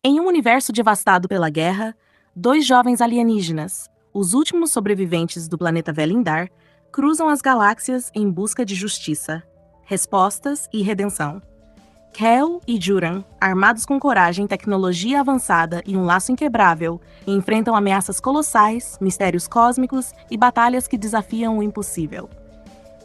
Em um universo devastado pela guerra, dois jovens alienígenas, os últimos sobreviventes do planeta Velindar, cruzam as galáxias em busca de justiça, respostas e redenção. Kel e Juran, armados com coragem, tecnologia avançada e um laço inquebrável, enfrentam ameaças colossais, mistérios cósmicos e batalhas que desafiam o impossível.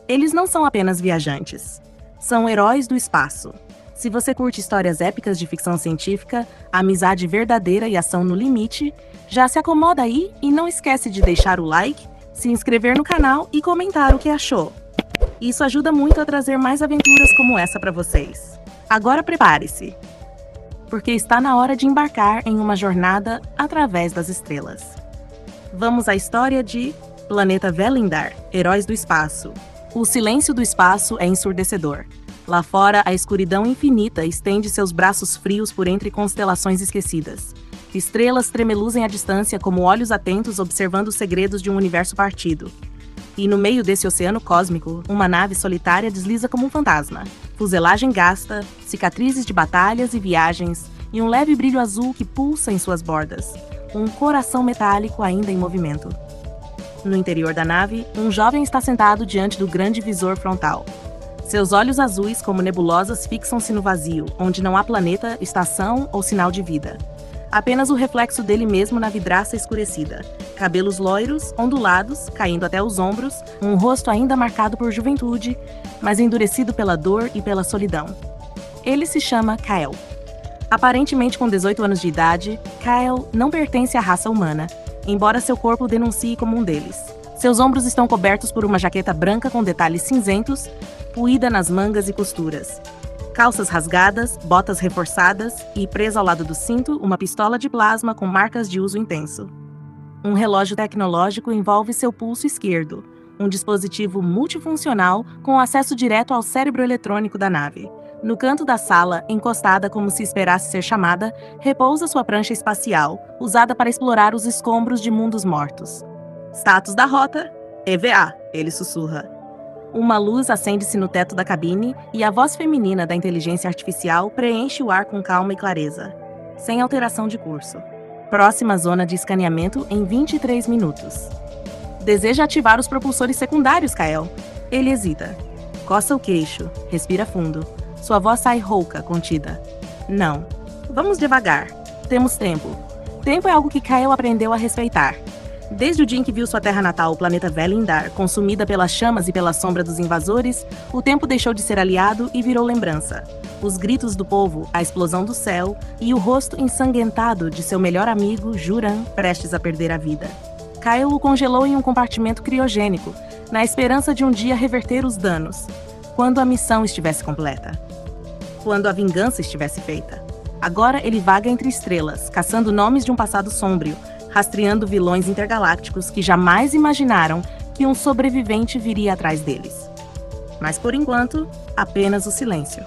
Eles não são apenas viajantes, são heróis do espaço. Se você curte histórias épicas de ficção científica, amizade verdadeira e ação no limite, já se acomoda aí e não esquece de deixar o like, se inscrever no canal e comentar o que achou. Isso ajuda muito a trazer mais aventuras como essa para vocês. Agora prepare-se, porque está na hora de embarcar em uma jornada através das estrelas. Vamos à história de Planeta Velindar, Heróis do Espaço. O silêncio do espaço é ensurdecedor. Lá fora, a escuridão infinita estende seus braços frios por entre constelações esquecidas. Estrelas tremeluzem à distância como olhos atentos observando os segredos de um universo partido. E no meio desse oceano cósmico, uma nave solitária desliza como um fantasma. Fuselagem gasta, cicatrizes de batalhas e viagens, e um leve brilho azul que pulsa em suas bordas. Um coração metálico ainda em movimento. No interior da nave, um jovem está sentado diante do grande visor frontal. Seus olhos azuis, como nebulosas, fixam-se no vazio, onde não há planeta, estação ou sinal de vida. Apenas o reflexo dele mesmo na vidraça escurecida. Cabelos loiros, ondulados, caindo até os ombros, um rosto ainda marcado por juventude, mas endurecido pela dor e pela solidão. Ele se chama Kael. Aparentemente com 18 anos de idade, Kael não pertence à raça humana, embora seu corpo o denuncie como um deles. Seus ombros estão cobertos por uma jaqueta branca com detalhes cinzentos, puída nas mangas e costuras. Calças rasgadas, botas reforçadas e, presa ao lado do cinto, uma pistola de plasma com marcas de uso intenso. Um relógio tecnológico envolve seu pulso esquerdo, um dispositivo multifuncional com acesso direto ao cérebro eletrônico da nave. No canto da sala, encostada como se esperasse ser chamada, repousa sua prancha espacial, usada para explorar os escombros de mundos mortos. Status da rota: EVA, ele sussurra. Uma luz acende-se no teto da cabine e a voz feminina da inteligência artificial preenche o ar com calma e clareza, sem alteração de curso. Próxima zona de escaneamento em 23 minutos. Deseja ativar os propulsores secundários, Kael. Ele hesita. Coça o queixo, respira fundo. Sua voz sai rouca, contida. Não. Vamos devagar. Temos tempo. Tempo é algo que Kael aprendeu a respeitar. Desde o dia em que viu sua terra natal, o planeta Velindar, consumida pelas chamas e pela sombra dos invasores, o tempo deixou de ser aliado e virou lembrança. Os gritos do povo, a explosão do céu e o rosto ensanguentado de seu melhor amigo, Juran, prestes a perder a vida. Kael o congelou em um compartimento criogênico, na esperança de um dia reverter os danos, quando a missão estivesse completa. Quando a vingança estivesse feita. Agora ele vaga entre estrelas, caçando nomes de um passado sombrio, rastreando vilões intergalácticos que jamais imaginaram que um sobrevivente viria atrás deles. Mas por enquanto, apenas o silêncio.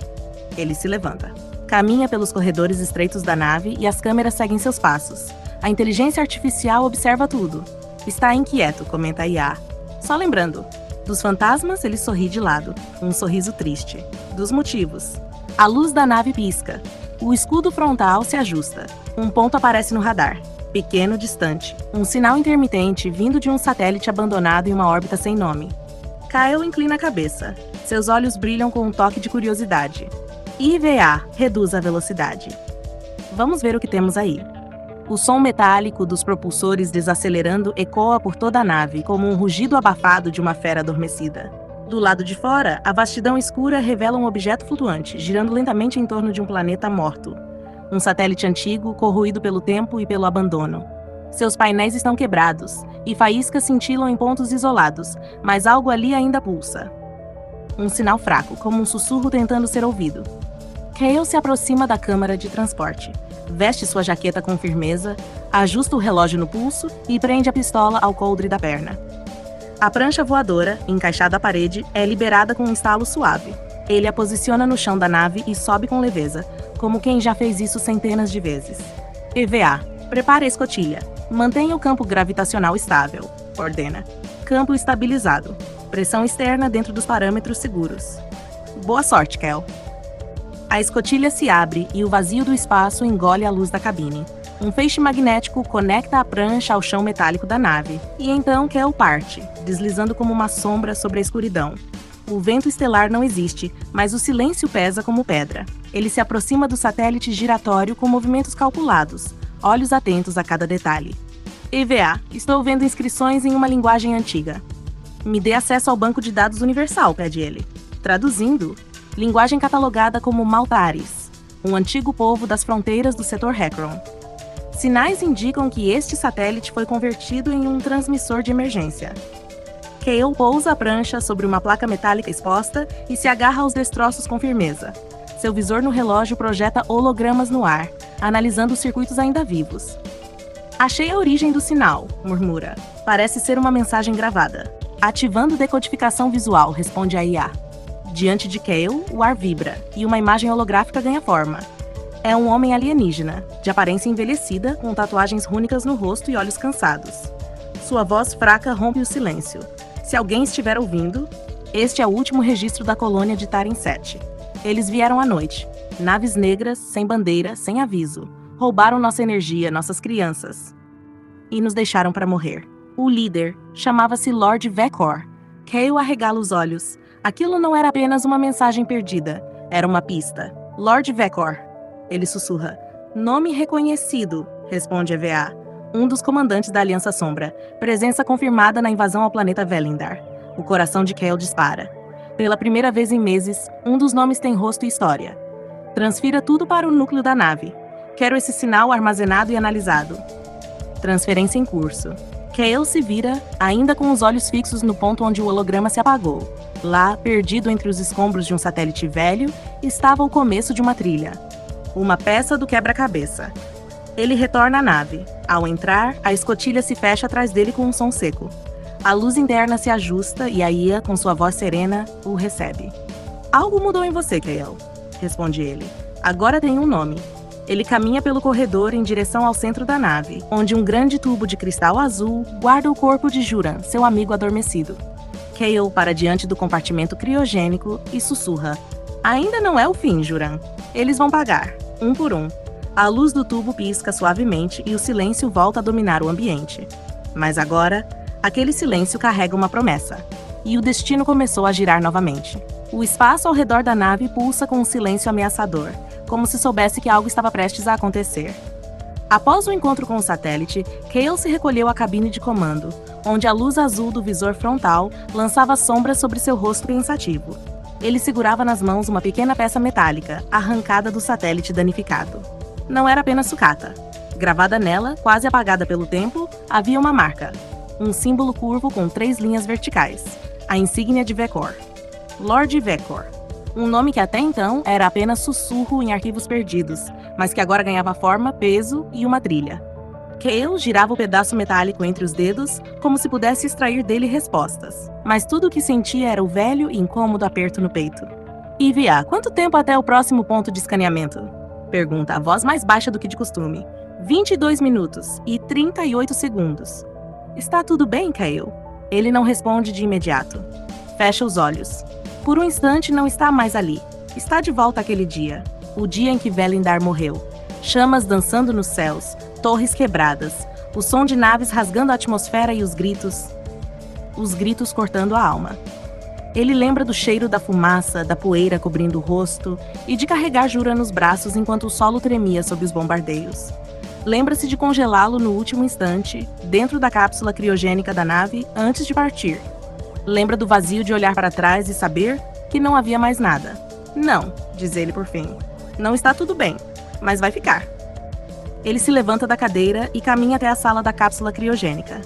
Ele se levanta. Caminha pelos corredores estreitos da nave e as câmeras seguem seus passos. A inteligência artificial observa tudo. Está inquieto, comenta a IA. Só lembrando, dos fantasmas ele sorri de lado, um sorriso triste. Dos motivos. A luz da nave pisca. O escudo frontal se ajusta. Um ponto aparece no radar. Pequeno, distante. Um sinal intermitente vindo de um satélite abandonado em uma órbita sem nome. Kael inclina a cabeça. Seus olhos brilham com um toque de curiosidade. IVA reduz a velocidade. Vamos ver o que temos aí. O som metálico dos propulsores desacelerando ecoa por toda a nave, como um rugido abafado de uma fera adormecida. Do lado de fora, a vastidão escura revela um objeto flutuante, girando lentamente em torno de um planeta morto. Um satélite antigo, corroído pelo tempo e pelo abandono. Seus painéis estão quebrados, e faíscas cintilam em pontos isolados, mas algo ali ainda pulsa. Um sinal fraco, como um sussurro tentando ser ouvido. Kael se aproxima da câmara de transporte. Veste sua jaqueta com firmeza, ajusta o relógio no pulso e prende a pistola ao coldre da perna. A prancha voadora, encaixada à parede, é liberada com um estalo suave. Ele a posiciona no chão da nave e sobe com leveza, como quem já fez isso centenas de vezes. EVA, prepare a escotilha. Mantenha o campo gravitacional estável, ordena. Campo estabilizado. Pressão externa dentro dos parâmetros seguros. Boa sorte, Kel. A escotilha se abre e o vazio do espaço engole a luz da cabine. Um feixe magnético conecta a prancha ao chão metálico da nave, e então Kel parte, deslizando como uma sombra sobre a escuridão. O vento estelar não existe, mas o silêncio pesa como pedra. Ele se aproxima do satélite giratório com movimentos calculados, olhos atentos a cada detalhe. EVA, estou vendo inscrições em uma linguagem antiga. Me dê acesso ao banco de dados universal, pede ele. Traduzindo, linguagem catalogada como Maltares, um antigo povo das fronteiras do setor Hekron. Sinais indicam que este satélite foi convertido em um transmissor de emergência. Cale pousa a prancha sobre uma placa metálica exposta e se agarra aos destroços com firmeza. Seu visor no relógio projeta hologramas no ar, analisando os circuitos ainda vivos. Achei a origem do sinal, murmura. Parece ser uma mensagem gravada. Ativando decodificação visual, responde a IA. Diante de Cale, o ar vibra e uma imagem holográfica ganha forma. É um homem alienígena, de aparência envelhecida, com tatuagens rúnicas no rosto e olhos cansados. Sua voz fraca rompe o silêncio. Se alguém estiver ouvindo, este é o último registro da colônia de Tarim 7. Eles vieram à noite. Naves negras, sem bandeira, sem aviso. Roubaram nossa energia, nossas crianças. E nos deixaram para morrer. O líder chamava-se Lord Vekor. Cale arregala os olhos. Aquilo não era apenas uma mensagem perdida. Era uma pista. Lord Vekor. Ele sussurra. Nome reconhecido, responde EVA. Um dos comandantes da Aliança Sombra. Presença confirmada na invasão ao planeta Velindar. O coração de Cale dispara. Pela primeira vez em meses, um dos nomes tem rosto e história. Transfira tudo para o núcleo da nave. Quero esse sinal armazenado e analisado. Transferência em curso. Cale se vira, ainda com os olhos fixos no ponto onde o holograma se apagou. Lá, perdido entre os escombros de um satélite velho, estava o começo de uma trilha. Uma peça do quebra-cabeça. Ele retorna à nave. Ao entrar, a escotilha se fecha atrás dele com um som seco. A luz interna se ajusta e a IA, com sua voz serena, o recebe. Algo mudou em você, Cale, responde ele. Agora tem um nome. Ele caminha pelo corredor em direção ao centro da nave, onde um grande tubo de cristal azul guarda o corpo de Juran, seu amigo adormecido. Cale para diante do compartimento criogênico e sussurra. Ainda não é o fim, Juran. Eles vão pagar, um por um. A luz do tubo pisca suavemente e o silêncio volta a dominar o ambiente. Mas agora, aquele silêncio carrega uma promessa. E o destino começou a girar novamente. O espaço ao redor da nave pulsa com um silêncio ameaçador, como se soubesse que algo estava prestes a acontecer. Após o encontro com o satélite, Cale se recolheu à cabine de comando, onde a luz azul do visor frontal lançava sombras sobre seu rosto pensativo. Ele segurava nas mãos uma pequena peça metálica, arrancada do satélite danificado. Não era apenas sucata. Gravada nela, quase apagada pelo tempo, havia uma marca. Um símbolo curvo com 3 linhas verticais. A insígnia de Vekor. Lord Vekor. Um nome que até então era apenas sussurro em arquivos perdidos, mas que agora ganhava forma, peso e uma trilha. Cale girava o pedaço metálico entre os dedos, como se pudesse extrair dele respostas. Mas tudo o que sentia era o velho e incômodo aperto no peito. EVA, quanto tempo até o próximo ponto de escaneamento? Pergunta a voz mais baixa do que de costume. 22 minutos e 38 segundos. Está tudo bem, Cale? Ele não responde de imediato. Fecha os olhos. Por um instante não está mais ali. Está de volta àquele dia. O dia em que Velindar morreu. Chamas dançando nos céus, torres quebradas, o som de naves rasgando a atmosfera e os gritos cortando a alma. Ele lembra do cheiro da fumaça, da poeira cobrindo o rosto e de carregar Juran nos braços enquanto o solo tremia sob os bombardeios. Lembra-se de congelá-lo no último instante, dentro da cápsula criogênica da nave, antes de partir. Lembra do vazio de olhar para trás e saber que não havia mais nada. Não, diz ele por fim. Não está tudo bem, mas vai ficar. Ele se levanta da cadeira e caminha até a sala da cápsula criogênica.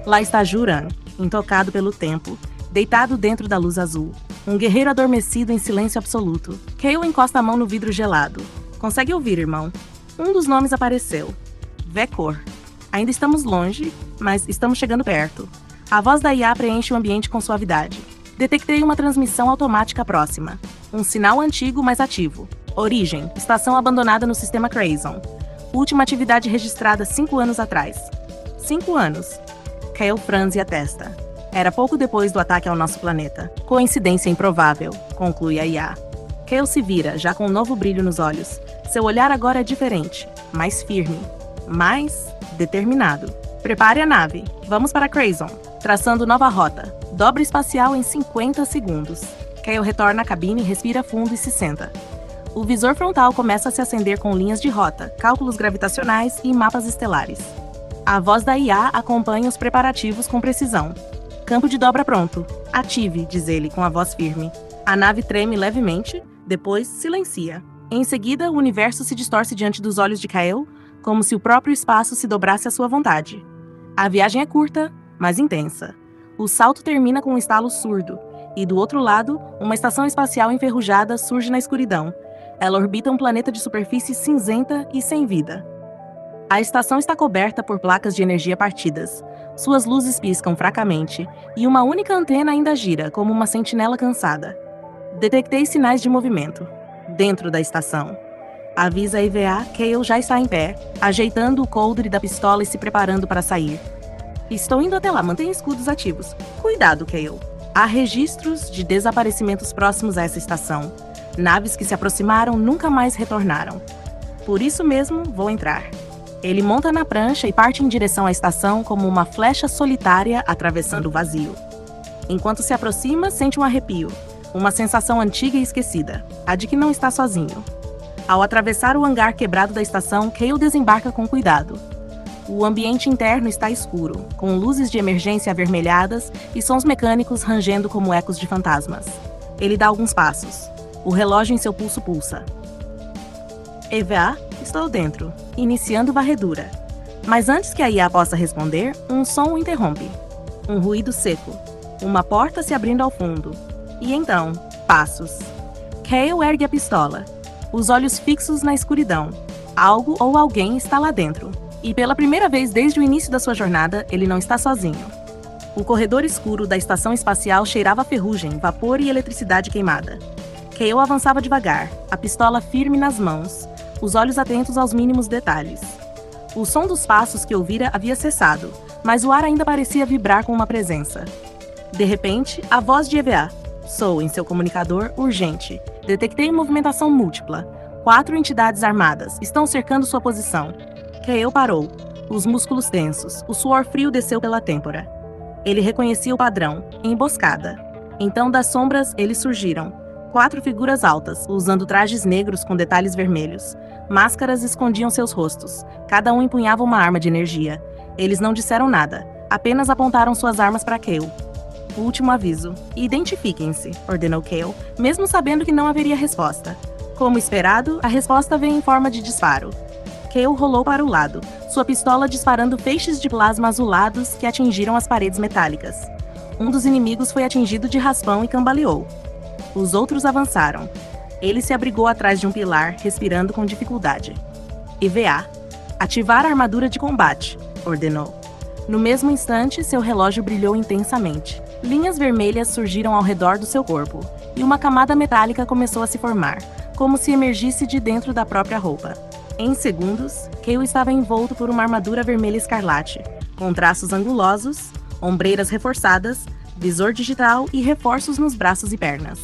Lá está Juran, intocado pelo tempo, deitado dentro da luz azul. Um guerreiro adormecido em silêncio absoluto. Cale encosta a mão no vidro gelado. Consegue ouvir, irmão? Um dos nomes apareceu. Vekor. Ainda estamos longe, mas estamos chegando perto. A voz da IA preenche o ambiente com suavidade. Detectei uma transmissão automática próxima. Um sinal antigo, mas ativo. Origem: estação abandonada no sistema Crazon. Última atividade registrada 5 anos atrás. 5 anos. Cale franze a testa. Era pouco depois do ataque ao nosso planeta. Coincidência improvável, conclui a IA. Kael se vira, já com um novo brilho nos olhos. Seu olhar agora é diferente, mais firme, mais determinado. Prepare a nave. Vamos para Crazon. Traçando nova rota. Dobra espacial em 50 segundos. Kael retorna à cabine, respira fundo e se senta. O visor frontal começa a se acender com linhas de rota, cálculos gravitacionais e mapas estelares. A voz da IA acompanha os preparativos com precisão. Campo de dobra pronto. Ative, diz ele com a voz firme. A nave treme levemente, depois silencia. Em seguida, o universo se distorce diante dos olhos de Kael, como se o próprio espaço se dobrasse à sua vontade. A viagem é curta, mas intensa. O salto termina com um estalo surdo, e do outro lado, uma estação espacial enferrujada surge na escuridão. Ela orbita um planeta de superfície cinzenta e sem vida. A estação está coberta por placas de energia partidas. Suas luzes piscam fracamente, e uma única antena ainda gira, como uma sentinela cansada. Detectei sinais de movimento. Dentro da estação. Avisa a EVA que Kael já está em pé, ajeitando o coldre da pistola e se preparando para sair. Estou indo até lá, mantenha escudos ativos. Cuidado, Kael. Há registros de desaparecimentos próximos a essa estação. Naves que se aproximaram nunca mais retornaram. Por isso mesmo, vou entrar. Ele monta na prancha e parte em direção à estação como uma flecha solitária atravessando o vazio. Enquanto se aproxima, sente um arrepio. Uma sensação antiga e esquecida, a de que não está sozinho. Ao atravessar o hangar quebrado da estação, Kael desembarca com cuidado. O ambiente interno está escuro, com luzes de emergência avermelhadas e sons mecânicos rangendo como ecos de fantasmas. Ele dá alguns passos. O relógio em seu pulso pulsa. EVA, estou dentro, iniciando varredura. Mas antes que a IA possa responder, um som o interrompe. Um ruído seco. Uma porta se abrindo ao fundo. E então, passos. Kael ergue a pistola. Os olhos fixos na escuridão. Algo ou alguém está lá dentro. E pela primeira vez desde o início da sua jornada, ele não está sozinho. O corredor escuro da estação espacial cheirava a ferrugem, vapor e eletricidade queimada. Kael avançava devagar, a pistola firme nas mãos, os olhos atentos aos mínimos detalhes. O som dos passos que ouvira havia cessado, mas o ar ainda parecia vibrar com uma presença. De repente, a voz de EVA soou em seu comunicador urgente. Detectei movimentação múltipla. 4 entidades armadas estão cercando sua posição. Kael parou, os músculos tensos, o suor frio desceu pela têmpora. Ele reconhecia o padrão, emboscada. Então, das sombras, eles surgiram. 4 figuras altas, usando trajes negros com detalhes vermelhos. Máscaras escondiam seus rostos. Cada um empunhava uma arma de energia. Eles não disseram nada, apenas apontaram suas armas para Kael. O último aviso. Identifiquem-se, ordenou Kael, mesmo sabendo que não haveria resposta. Como esperado, a resposta veio em forma de disparo. Kael rolou para o lado, sua pistola disparando feixes de plasma azulados que atingiram as paredes metálicas. Um dos inimigos foi atingido de raspão e cambaleou. Os outros avançaram. Ele se abrigou atrás de um pilar, respirando com dificuldade. EVA. Ativar a armadura de combate, ordenou. No mesmo instante, seu relógio brilhou intensamente. Linhas vermelhas surgiram ao redor do seu corpo, e uma camada metálica começou a se formar, como se emergisse de dentro da própria roupa. Em segundos, Kael estava envolto por uma armadura vermelha escarlate, com traços angulosos, ombreiras reforçadas, visor digital e reforços nos braços e pernas.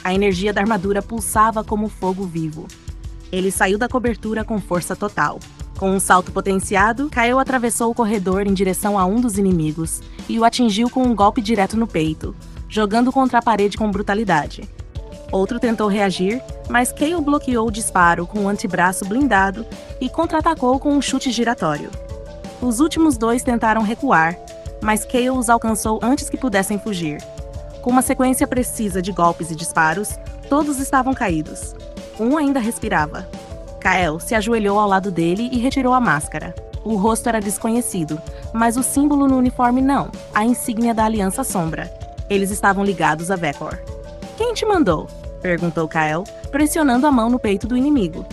A energia da armadura pulsava como fogo vivo. Ele saiu da cobertura com força total. Com um salto potenciado, Kael atravessou o corredor em direção a um dos inimigos e o atingiu com um golpe direto no peito, jogando contra a parede com brutalidade. Outro tentou reagir, mas Kael bloqueou o disparo com o antebraço blindado e contra-atacou com um chute giratório. Os últimos 2 tentaram recuar, mas Kael os alcançou antes que pudessem fugir. Com uma sequência precisa de golpes e disparos, todos estavam caídos. Um ainda respirava. Kael se ajoelhou ao lado dele e retirou a máscara. O rosto era desconhecido, mas o símbolo no uniforme não, a insígnia da Aliança Sombra. Eles estavam ligados a Vekor. Quem te mandou? Perguntou Kael, pressionando a mão no peito do inimigo.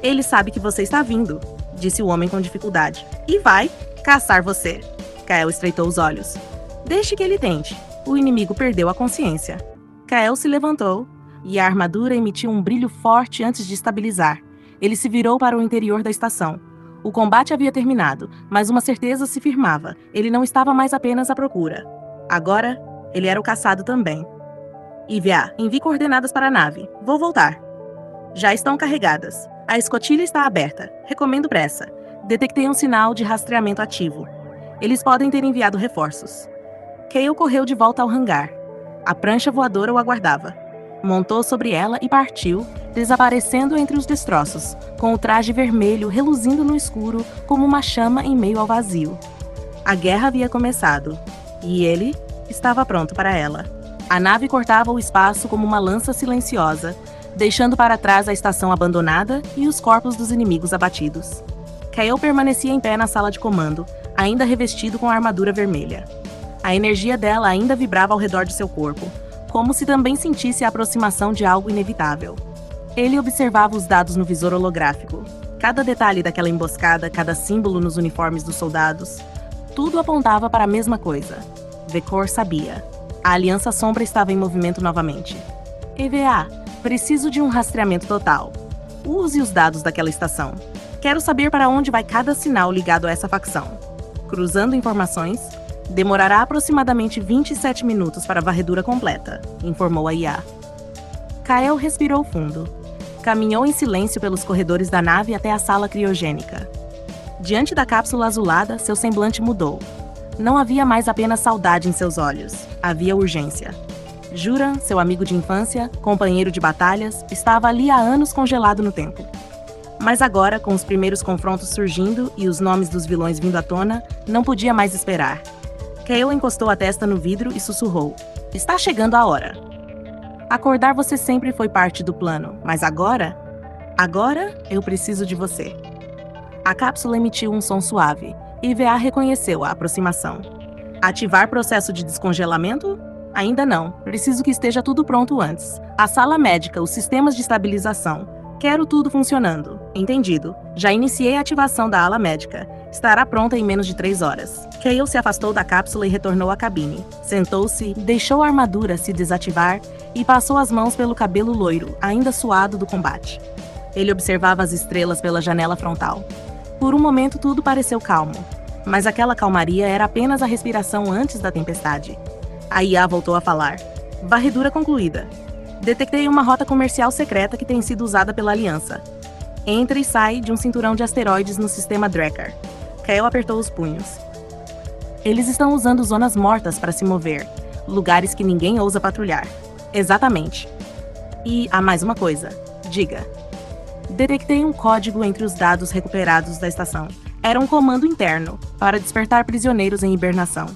Ele sabe que você está vindo, disse o homem com dificuldade. E vai caçar você. Kael estreitou os olhos. Deixe que ele tente. O inimigo perdeu a consciência. Kael se levantou, e a armadura emitiu um brilho forte antes de estabilizar. Ele se virou para o interior da estação. O combate havia terminado, mas uma certeza se firmava. Ele não estava mais apenas à procura. Agora, ele era o caçado também. IVA, envie coordenadas para a nave. Vou voltar. Já estão carregadas. A escotilha está aberta. Recomendo pressa. Detectei um sinal de rastreamento ativo. Eles podem ter enviado reforços. Cale correu de volta ao hangar. A prancha voadora o aguardava. Montou sobre ela e partiu, desaparecendo entre os destroços, com o traje vermelho reluzindo no escuro como uma chama em meio ao vazio. A guerra havia começado, e ele estava pronto para ela. A nave cortava o espaço como uma lança silenciosa, deixando para trás a estação abandonada e os corpos dos inimigos abatidos. Cale permanecia em pé na sala de comando, ainda revestido com a armadura vermelha. A energia dela ainda vibrava ao redor de seu corpo, como se também sentisse a aproximação de algo inevitável. Ele observava os dados no visor holográfico. Cada detalhe daquela emboscada, cada símbolo nos uniformes dos soldados, tudo apontava para a mesma coisa. Vekor sabia. A Aliança Sombra estava em movimento novamente. EVA, preciso de um rastreamento total. Use os dados daquela estação. Quero saber para onde vai cada sinal ligado a essa facção. Cruzando informações, demorará aproximadamente 27 minutos para a varredura completa, informou a IA. Cale respirou fundo. Caminhou em silêncio pelos corredores da nave até a sala criogênica. Diante da cápsula azulada, seu semblante mudou. Não havia mais apenas saudade em seus olhos, havia urgência. Juran, seu amigo de infância, companheiro de batalhas, estava ali há anos congelado no tempo. Mas agora, com os primeiros confrontos surgindo e os nomes dos vilões vindo à tona, não podia mais esperar. Cale encostou a testa no vidro e sussurrou. Está chegando a hora. Acordar você sempre foi parte do plano, mas agora eu preciso de você. A cápsula emitiu um som suave, e IVA reconheceu a aproximação. Ativar processo de descongelamento? Ainda não. Preciso que esteja tudo pronto antes. A sala médica, os sistemas de estabilização. Quero tudo funcionando. Entendido. Já iniciei a ativação da ala médica. Estará pronta em menos de 3 horas. Cale se afastou da cápsula e retornou à cabine. Sentou-se, deixou a armadura se desativar e passou as mãos pelo cabelo loiro, ainda suado do combate. Ele observava as estrelas pela janela frontal. Por um momento tudo pareceu calmo, mas aquela calmaria era apenas a respiração antes da tempestade. A IA voltou a falar. Varredura concluída. Detectei uma rota comercial secreta que tem sido usada pela Aliança. Entra e sai de um cinturão de asteroides no sistema Drekkar. Cale apertou os punhos. Eles estão usando zonas mortas para se mover, lugares que ninguém ousa patrulhar. Exatamente. E há mais uma coisa. Diga. Detectei um código entre os dados recuperados da estação. Era um comando interno, para despertar prisioneiros em hibernação.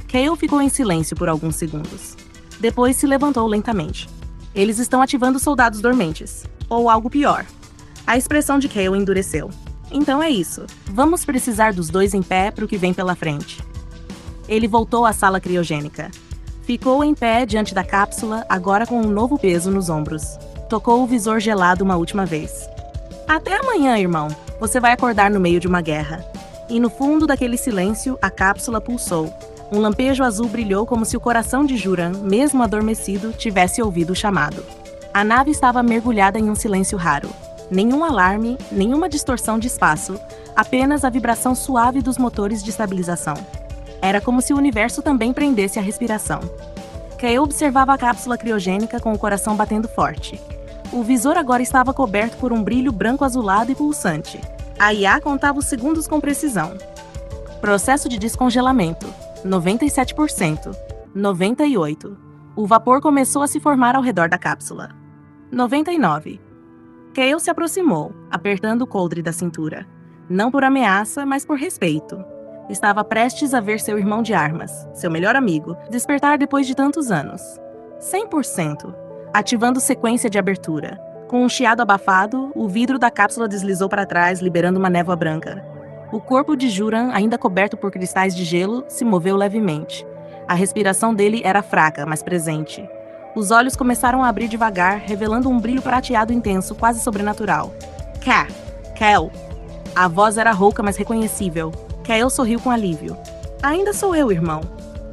Cale ficou em silêncio por alguns segundos. Depois se levantou lentamente. Eles estão ativando soldados dormentes. Ou algo pior. A expressão de Cale endureceu. Então é isso. Vamos precisar dos dois em pé para o que vem pela frente. Ele voltou à sala criogênica. Ficou em pé diante da cápsula, agora com um novo peso nos ombros. Tocou o visor gelado uma última vez. Até amanhã, irmão. Você vai acordar no meio de uma guerra. E no fundo daquele silêncio, a cápsula pulsou. Um lampejo azul brilhou como se o coração de Juran, mesmo adormecido, tivesse ouvido o chamado. A nave estava mergulhada em um silêncio raro. Nenhum alarme, nenhuma distorção de espaço, apenas a vibração suave dos motores de estabilização. Era como se o universo também prendesse a respiração. Cale observava a cápsula criogênica com o coração batendo forte. O visor agora estava coberto por um brilho branco-azulado e pulsante. A IA contava os segundos com precisão. Processo de descongelamento. 97%. 98%. O vapor começou a se formar ao redor da cápsula. 99%. Cale se aproximou, apertando o coldre da cintura. Não por ameaça, mas por respeito. Estava prestes a ver seu irmão de armas, seu melhor amigo, despertar depois de tantos anos. 100%. Ativando sequência de abertura. Com um chiado abafado, o vidro da cápsula deslizou para trás, liberando uma névoa branca. O corpo de Juran, ainda coberto por cristais de gelo, se moveu levemente. A respiração dele era fraca, mas presente. Os olhos começaram a abrir devagar, revelando um brilho prateado intenso, quase sobrenatural. Cale. A voz era rouca, mas reconhecível. Cale sorriu com alívio. Ainda sou eu, irmão.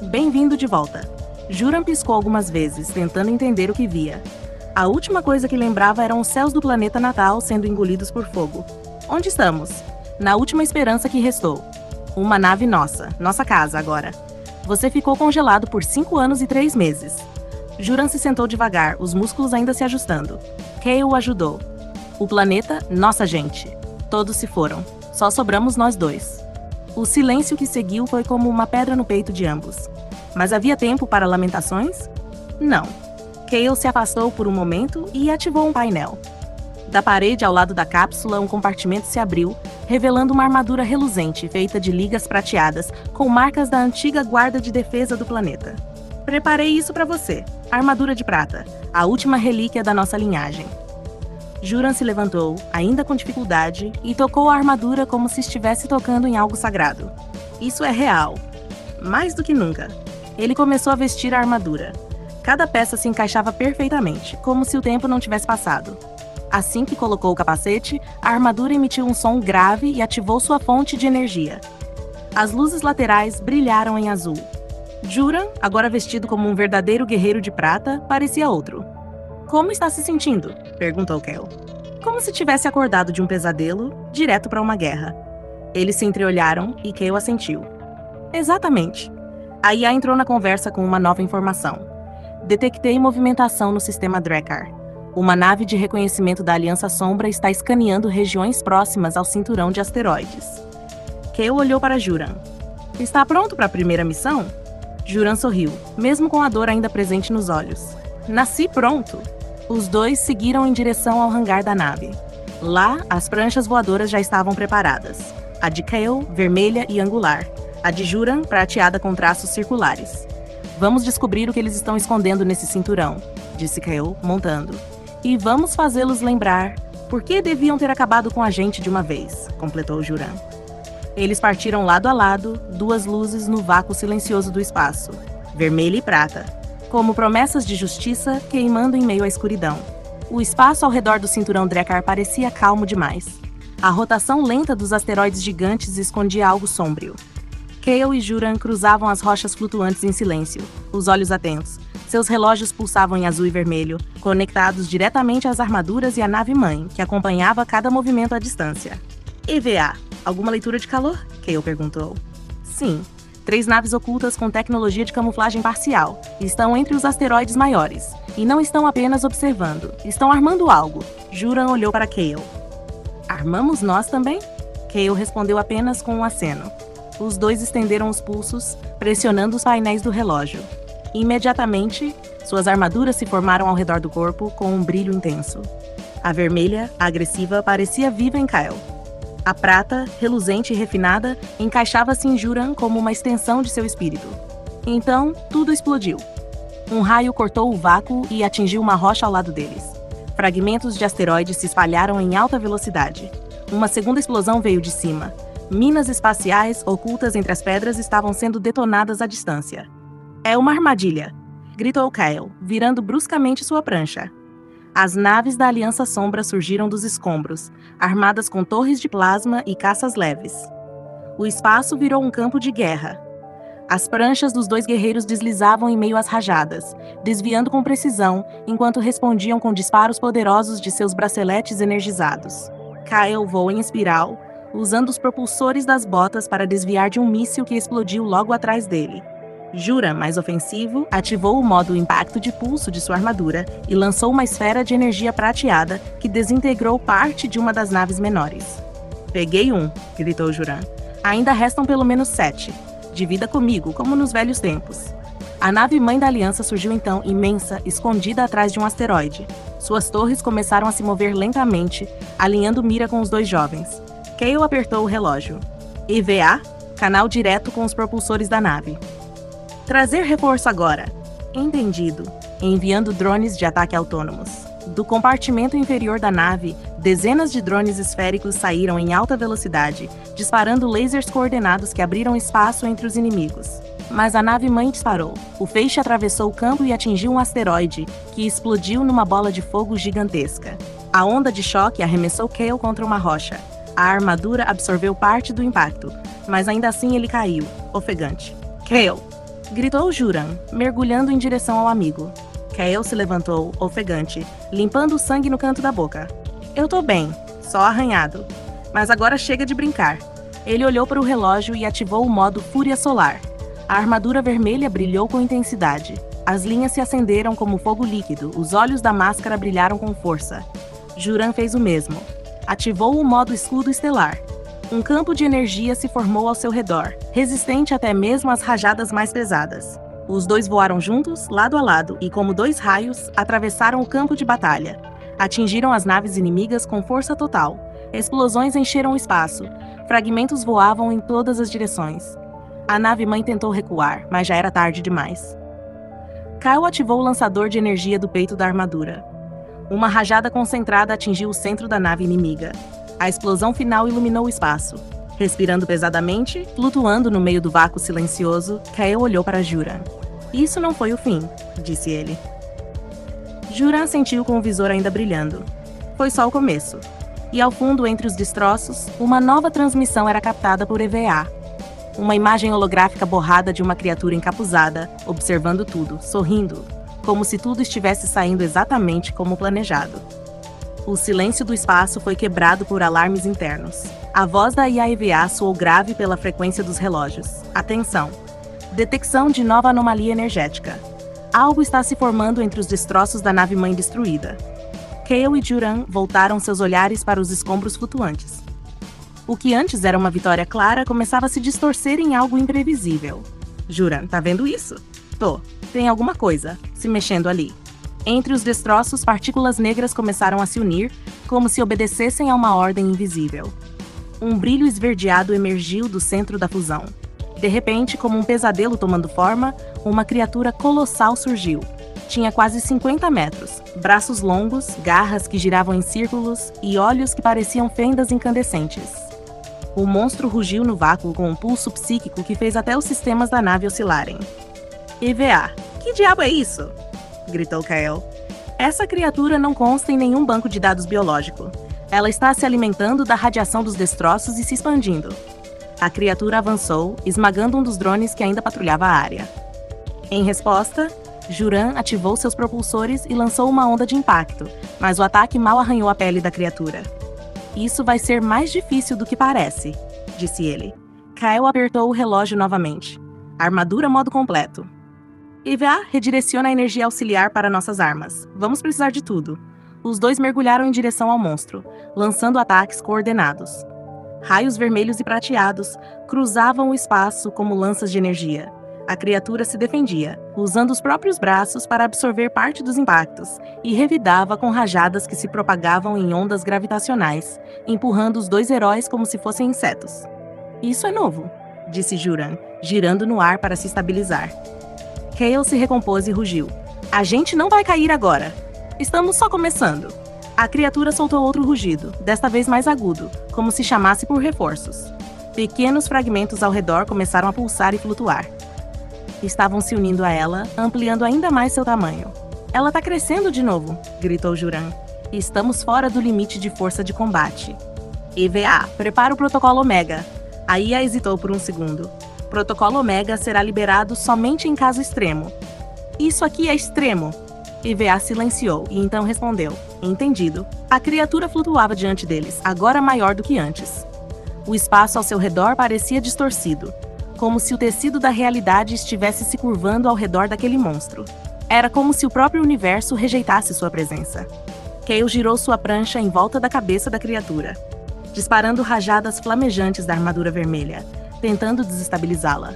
Bem-vindo de volta. Juran piscou algumas vezes, tentando entender o que via. A última coisa que lembrava eram os céus do planeta natal sendo engolidos por fogo. Onde estamos? Na última esperança que restou. Uma nave nossa casa agora. Você ficou congelado por 5 anos e 3 meses. Juran se sentou devagar, os músculos ainda se ajustando. Kael o ajudou. O planeta, nossa gente. Todos se foram. Só sobramos nós dois. O silêncio que seguiu foi como uma pedra no peito de ambos. Mas havia tempo para lamentações? Não. Kael se afastou por um momento e ativou um painel. Da parede ao lado da cápsula, um compartimento se abriu, revelando uma armadura reluzente feita de ligas prateadas, com marcas da antiga guarda de defesa do planeta. Preparei isso para você. Armadura de prata, a última relíquia da nossa linhagem. Juran se levantou, ainda com dificuldade, e tocou a armadura como se estivesse tocando em algo sagrado. Isso é real. Mais do que nunca. Ele começou a vestir a armadura. Cada peça se encaixava perfeitamente, como se o tempo não tivesse passado. Assim que colocou o capacete, a armadura emitiu um som grave e ativou sua fonte de energia. As luzes laterais brilharam em azul. Juran, agora vestido como um verdadeiro guerreiro de prata, parecia outro. Como está se sentindo? Perguntou Kael. Como se tivesse acordado de um pesadelo, direto para uma guerra. Eles se entreolharam e Kael assentiu. Exatamente. A IA entrou na conversa com uma nova informação. Detectei movimentação no sistema Drakkar. Uma nave de reconhecimento da Aliança Sombra está escaneando regiões próximas ao cinturão de asteroides. Kael olhou para Juran. Está pronto para a primeira missão? Juran sorriu, mesmo com a dor ainda presente nos olhos. Nasci pronto! Os dois seguiram em direção ao hangar da nave. Lá, as pranchas voadoras já estavam preparadas. A de Kael, vermelha e angular. A de Juran, prateada com traços circulares. Vamos descobrir o que eles estão escondendo nesse cinturão, disse Kael, montando. E vamos fazê-los lembrar por que deviam ter acabado com a gente de uma vez, completou Juran. Eles partiram lado a lado, duas luzes no vácuo silencioso do espaço, vermelha e prata, como promessas de justiça queimando em meio à escuridão. O espaço ao redor do cinturão Drakkar parecia calmo demais. A rotação lenta dos asteroides gigantes escondia algo sombrio. Kael e Juran cruzavam as rochas flutuantes em silêncio, os olhos atentos. Seus relógios pulsavam em azul e vermelho, conectados diretamente às armaduras e à nave-mãe, que acompanhava cada movimento à distância. EVA, alguma leitura de calor? Kael perguntou. Sim. 3 naves ocultas com tecnologia de camuflagem parcial. Estão entre os asteroides maiores. E não estão apenas observando. Estão armando algo. Juran olhou para Kael. Armamos nós também? Kael respondeu apenas com um aceno. Os dois estenderam os pulsos, pressionando os painéis do relógio. Imediatamente, suas armaduras se formaram ao redor do corpo com um brilho intenso. A vermelha, a agressiva, parecia viva em Kael. A prata, reluzente e refinada, encaixava-se em Juran como uma extensão de seu espírito. Então, tudo explodiu. Um raio cortou o vácuo e atingiu uma rocha ao lado deles. Fragmentos de asteroides se espalharam em alta velocidade. Uma segunda explosão veio de cima. Minas espaciais ocultas entre as pedras estavam sendo detonadas à distância. É uma armadilha, gritou Kael, virando bruscamente sua prancha. As naves da Aliança Sombra surgiram dos escombros, armadas com torres de plasma e caças leves. O espaço virou um campo de guerra. As pranchas dos 2 guerreiros deslizavam em meio às rajadas, desviando com precisão, enquanto respondiam com disparos poderosos de seus braceletes energizados. Kael voou em espiral, usando os propulsores das botas para desviar de um míssil que explodiu logo atrás dele. Juran, mais ofensivo, ativou o modo impacto de pulso de sua armadura e lançou uma esfera de energia prateada que desintegrou parte de uma das naves menores. Peguei um, gritou Juran. Ainda restam pelo menos 7. Divida comigo, como nos velhos tempos. A nave-mãe da Aliança surgiu então, imensa, escondida atrás de um asteroide. Suas torres começaram a se mover lentamente, alinhando mira com os 2 jovens. Kael apertou o relógio. EVA, canal direto com os propulsores da nave. Trazer reforço agora. Entendido. Enviando drones de ataque autônomos. Do compartimento inferior da nave, dezenas de drones esféricos saíram em alta velocidade, disparando lasers coordenados que abriram espaço entre os inimigos. Mas a nave-mãe disparou. O feixe atravessou o campo e atingiu um asteroide, que explodiu numa bola de fogo gigantesca. A onda de choque arremessou Kael contra uma rocha. A armadura absorveu parte do impacto, mas ainda assim ele caiu, ofegante. Kael! Gritou Juran, mergulhando em direção ao amigo. Kael se levantou, ofegante, limpando o sangue no canto da boca. Eu tô bem, só arranhado. Mas agora chega de brincar. Ele olhou para o relógio e ativou o modo Fúria Solar. A armadura vermelha brilhou com intensidade. As linhas se acenderam como fogo líquido, os olhos da máscara brilharam com força. Juran fez o mesmo. Ativou o modo escudo estelar. Um campo de energia se formou ao seu redor, resistente até mesmo às rajadas mais pesadas. Os dois voaram juntos, lado a lado, e como dois raios, atravessaram o campo de batalha. Atingiram as naves inimigas com força total. Explosões encheram o espaço. Fragmentos voavam em todas as direções. A nave-mãe tentou recuar, mas já era tarde demais. Kyle ativou o lançador de energia do peito da armadura. Uma rajada concentrada atingiu o centro da nave inimiga. A explosão final iluminou o espaço. Respirando pesadamente, flutuando no meio do vácuo silencioso, Kyle olhou para Juran. Isso não foi o fim, disse ele. Juran sentiu com o visor ainda brilhando. Foi só o começo. E ao fundo, entre os destroços, uma nova transmissão era captada por EVA. Uma imagem holográfica borrada de uma criatura encapuzada, observando tudo, sorrindo, como se tudo estivesse saindo exatamente como planejado. O silêncio do espaço foi quebrado por alarmes internos. A voz da IA-EVA soou grave pela frequência dos relógios. Atenção! Detecção de nova anomalia energética. Algo está se formando entre os destroços da nave-mãe destruída. Kale e Juran voltaram seus olhares para os escombros flutuantes. O que antes era uma vitória clara começava a se distorcer em algo imprevisível. Juran, tá vendo isso? Tô. Tem alguma coisa se mexendo ali. Entre os destroços, partículas negras começaram a se unir, como se obedecessem a uma ordem invisível. Um brilho esverdeado emergiu do centro da fusão. De repente, como um pesadelo tomando forma, uma criatura colossal surgiu. Tinha quase 50 metros, braços longos, garras que giravam em círculos e olhos que pareciam fendas incandescentes. O monstro rugiu no vácuo com um pulso psíquico que fez até os sistemas da nave oscilarem. EVA, que diabo é isso? Gritou Kyle. Essa criatura não consta em nenhum banco de dados biológico. Ela está se alimentando da radiação dos destroços e se expandindo. A criatura avançou, esmagando um dos drones que ainda patrulhava a área. Em resposta, Juran ativou seus propulsores e lançou uma onda de impacto, mas o ataque mal arranhou a pele da criatura. Isso vai ser mais difícil do que parece, disse ele. Kyle apertou o relógio novamente. Armadura modo completo. EVA redireciona a energia auxiliar para nossas armas. Vamos precisar de tudo. Os dois mergulharam em direção ao monstro, lançando ataques coordenados. Raios vermelhos e prateados cruzavam o espaço como lanças de energia. A criatura se defendia, usando os próprios braços para absorver parte dos impactos, e revidava com rajadas que se propagavam em ondas gravitacionais, empurrando os dois heróis como se fossem insetos. Isso é novo, disse Juran, girando no ar para se estabilizar. Kale se recompôs e rugiu. A gente não vai cair agora. Estamos só começando. A criatura soltou outro rugido, desta vez mais agudo, como se chamasse por reforços. Pequenos fragmentos ao redor começaram a pulsar e flutuar. Estavam se unindo a ela, ampliando ainda mais seu tamanho. Ela tá crescendo de novo, gritou Juran. Estamos fora do limite de força de combate. EVA, prepara o protocolo Omega. A IA hesitou por um segundo. Protocolo Omega será liberado somente em caso extremo. Isso aqui é extremo. EVA silenciou e então respondeu. Entendido. A criatura flutuava diante deles, agora maior do que antes. O espaço ao seu redor parecia distorcido, como se o tecido da realidade estivesse se curvando ao redor daquele monstro. Era como se o próprio universo rejeitasse sua presença. Kale girou sua prancha em volta da cabeça da criatura, disparando rajadas flamejantes da armadura vermelha, tentando desestabilizá-la.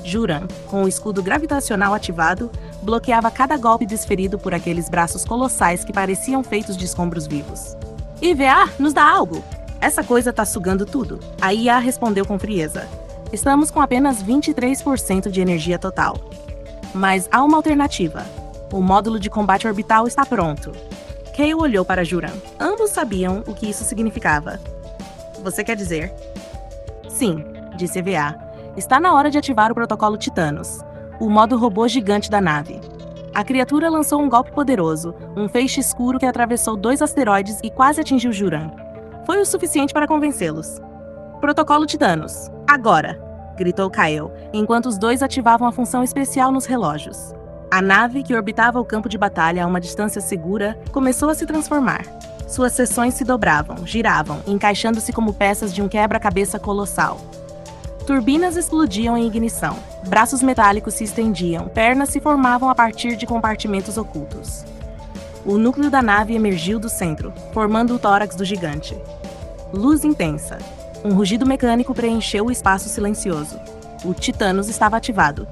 Juran, com o escudo gravitacional ativado, bloqueava cada golpe desferido por aqueles braços colossais que pareciam feitos de escombros vivos. EVA, nos dá algo! Essa coisa tá sugando tudo. A IA respondeu com frieza. Estamos com apenas 23% de energia total. Mas há uma alternativa. O módulo de combate orbital está pronto. Kale olhou para Juran. Ambos sabiam o que isso significava. Você quer dizer? Sim, disse EVA. Está na hora de ativar o protocolo Titanos, o modo robô gigante da nave. A criatura lançou um golpe poderoso, um feixe escuro que atravessou 2 asteroides e quase atingiu Juran. Foi o suficiente para convencê-los. Protocolo Titanos, agora! Gritou Kyle, enquanto os dois ativavam a função especial nos relógios. A nave, que orbitava o campo de batalha a uma distância segura, começou a se transformar. Suas seções se dobravam, giravam, encaixando-se como peças de um quebra-cabeça colossal. Turbinas explodiam em ignição, braços metálicos se estendiam, pernas se formavam a partir de compartimentos ocultos. O núcleo da nave emergiu do centro, formando o tórax do gigante. Luz intensa. Um rugido mecânico preencheu o espaço silencioso. O Titanos estava ativado.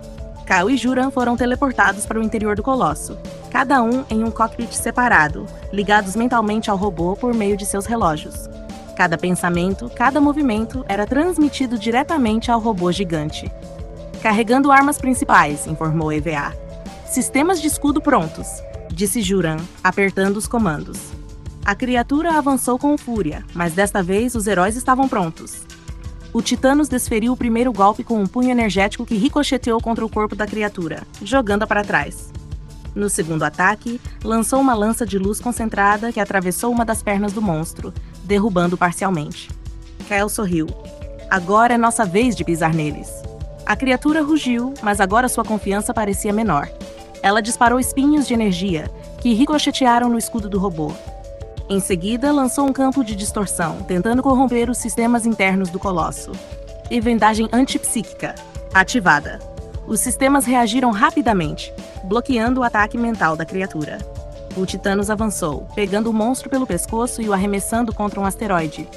Kyle e Juran foram teleportados para o interior do colosso, cada um em um cockpit separado, ligados mentalmente ao robô por meio de seus relógios. Cada pensamento, cada movimento era transmitido diretamente ao robô gigante. Carregando armas principais, informou EVA. Sistemas de escudo prontos, disse Juran, apertando os comandos. A criatura avançou com fúria, mas desta vez os heróis estavam prontos. O Titanos desferiu o primeiro golpe com um punho energético que ricocheteou contra o corpo da criatura, jogando-a para trás. No segundo ataque, lançou uma lança de luz concentrada que atravessou uma das pernas do monstro, derrubando-o parcialmente. Kyle sorriu. Agora é nossa vez de pisar neles. A criatura rugiu, mas agora sua confiança parecia menor. Ela disparou espinhos de energia, que ricochetearam no escudo do robô. Em seguida, lançou um campo de distorção, tentando corromper os sistemas internos do colosso. E vendagem antipsíquica, ativada. Os sistemas reagiram rapidamente, bloqueando o ataque mental da criatura. O Titanos avançou, pegando o monstro pelo pescoço e o arremessando contra um asteroide.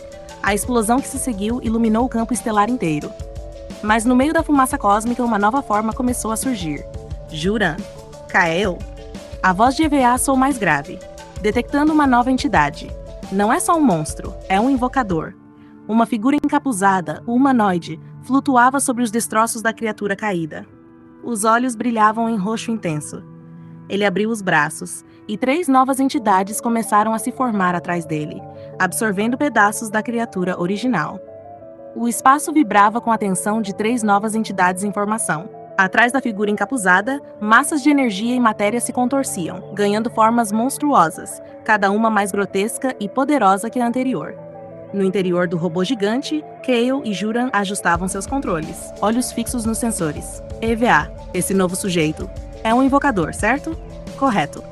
A explosão que se seguiu iluminou o campo estelar inteiro. Mas no meio da fumaça cósmica, uma nova forma começou a surgir. Juran. Kyle. A voz de EVA soou mais grave, detectando uma nova entidade. Não é só um monstro, é um invocador. Uma figura encapuzada, humanoide, flutuava sobre os destroços da criatura caída. Os olhos brilhavam em roxo intenso. Ele abriu os braços, e 3 novas entidades começaram a se formar atrás dele, absorvendo pedaços da criatura original. O espaço vibrava com a tensão de 3 novas entidades em formação. Atrás da figura encapuzada, massas de energia e matéria se contorciam, ganhando formas monstruosas, cada uma mais grotesca e poderosa que a anterior. No interior do robô gigante, Kyle e Juran ajustavam seus controles, olhos fixos nos sensores. EVA, esse novo sujeito, é um invocador, certo? Correto.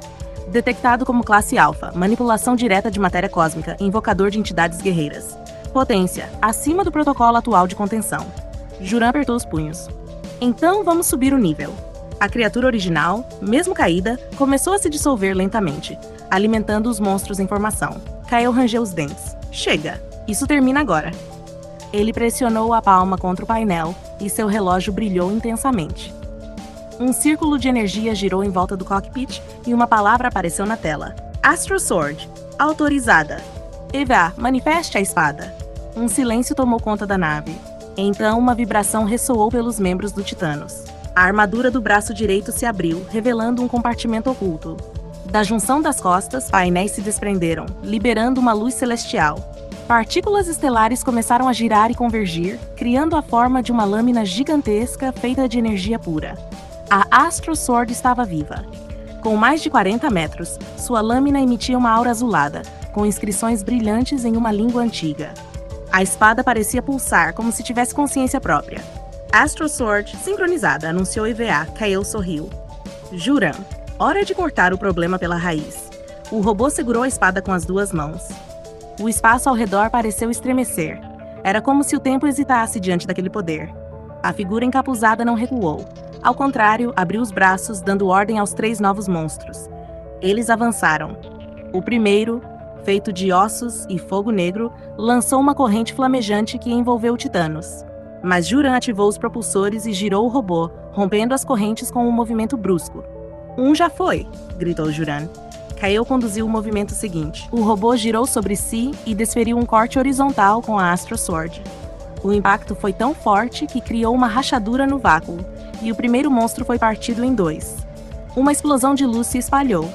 Detectado como classe alfa, manipulação direta de matéria cósmica, invocador de entidades guerreiras. Potência, acima do protocolo atual de contenção. Juran apertou os punhos. Então vamos subir o nível. A criatura original, mesmo caída, começou a se dissolver lentamente, alimentando os monstros em formação. Kyle rangeu os dentes. Chega! Isso termina agora. Ele pressionou a palma contra o painel e seu relógio brilhou intensamente. Um círculo de energia girou em volta do cockpit e uma palavra apareceu na tela. Astro Sword. Autorizada. EVA, manifeste a espada. Um silêncio tomou conta da nave. Então, uma vibração ressoou pelos membros do Titanos. A armadura do braço direito se abriu, revelando um compartimento oculto. Da junção das costas, painéis se desprenderam, liberando uma luz celestial. Partículas estelares começaram a girar e convergir, criando a forma de uma lâmina gigantesca feita de energia pura. A Astro Sword estava viva. Com mais de 40 metros, sua lâmina emitia uma aura azulada, com inscrições brilhantes em uma língua antiga. A espada parecia pulsar, como se tivesse consciência própria. Astro Sword, sincronizada, anunciou EVA. Kyle sorriu. Juran, hora de cortar o problema pela raiz. O robô segurou a espada com as 2 mãos. O espaço ao redor pareceu estremecer. Era como se o tempo hesitasse diante daquele poder. A figura encapuzada não recuou. Ao contrário, abriu os braços, dando ordem aos 3 novos monstros. Eles avançaram. O primeiro, feito de ossos e fogo negro, lançou uma corrente flamejante que envolveu o Titanos. Mas Juran ativou os propulsores e girou o robô, rompendo as correntes com um movimento brusco. Um já foi, gritou Juran. Kyle conduziu o movimento seguinte. O robô girou sobre si e desferiu um corte horizontal com a Astro Sword. O impacto foi tão forte que criou uma rachadura no vácuo, e o primeiro monstro foi partido em 2. Uma explosão de luz se espalhou.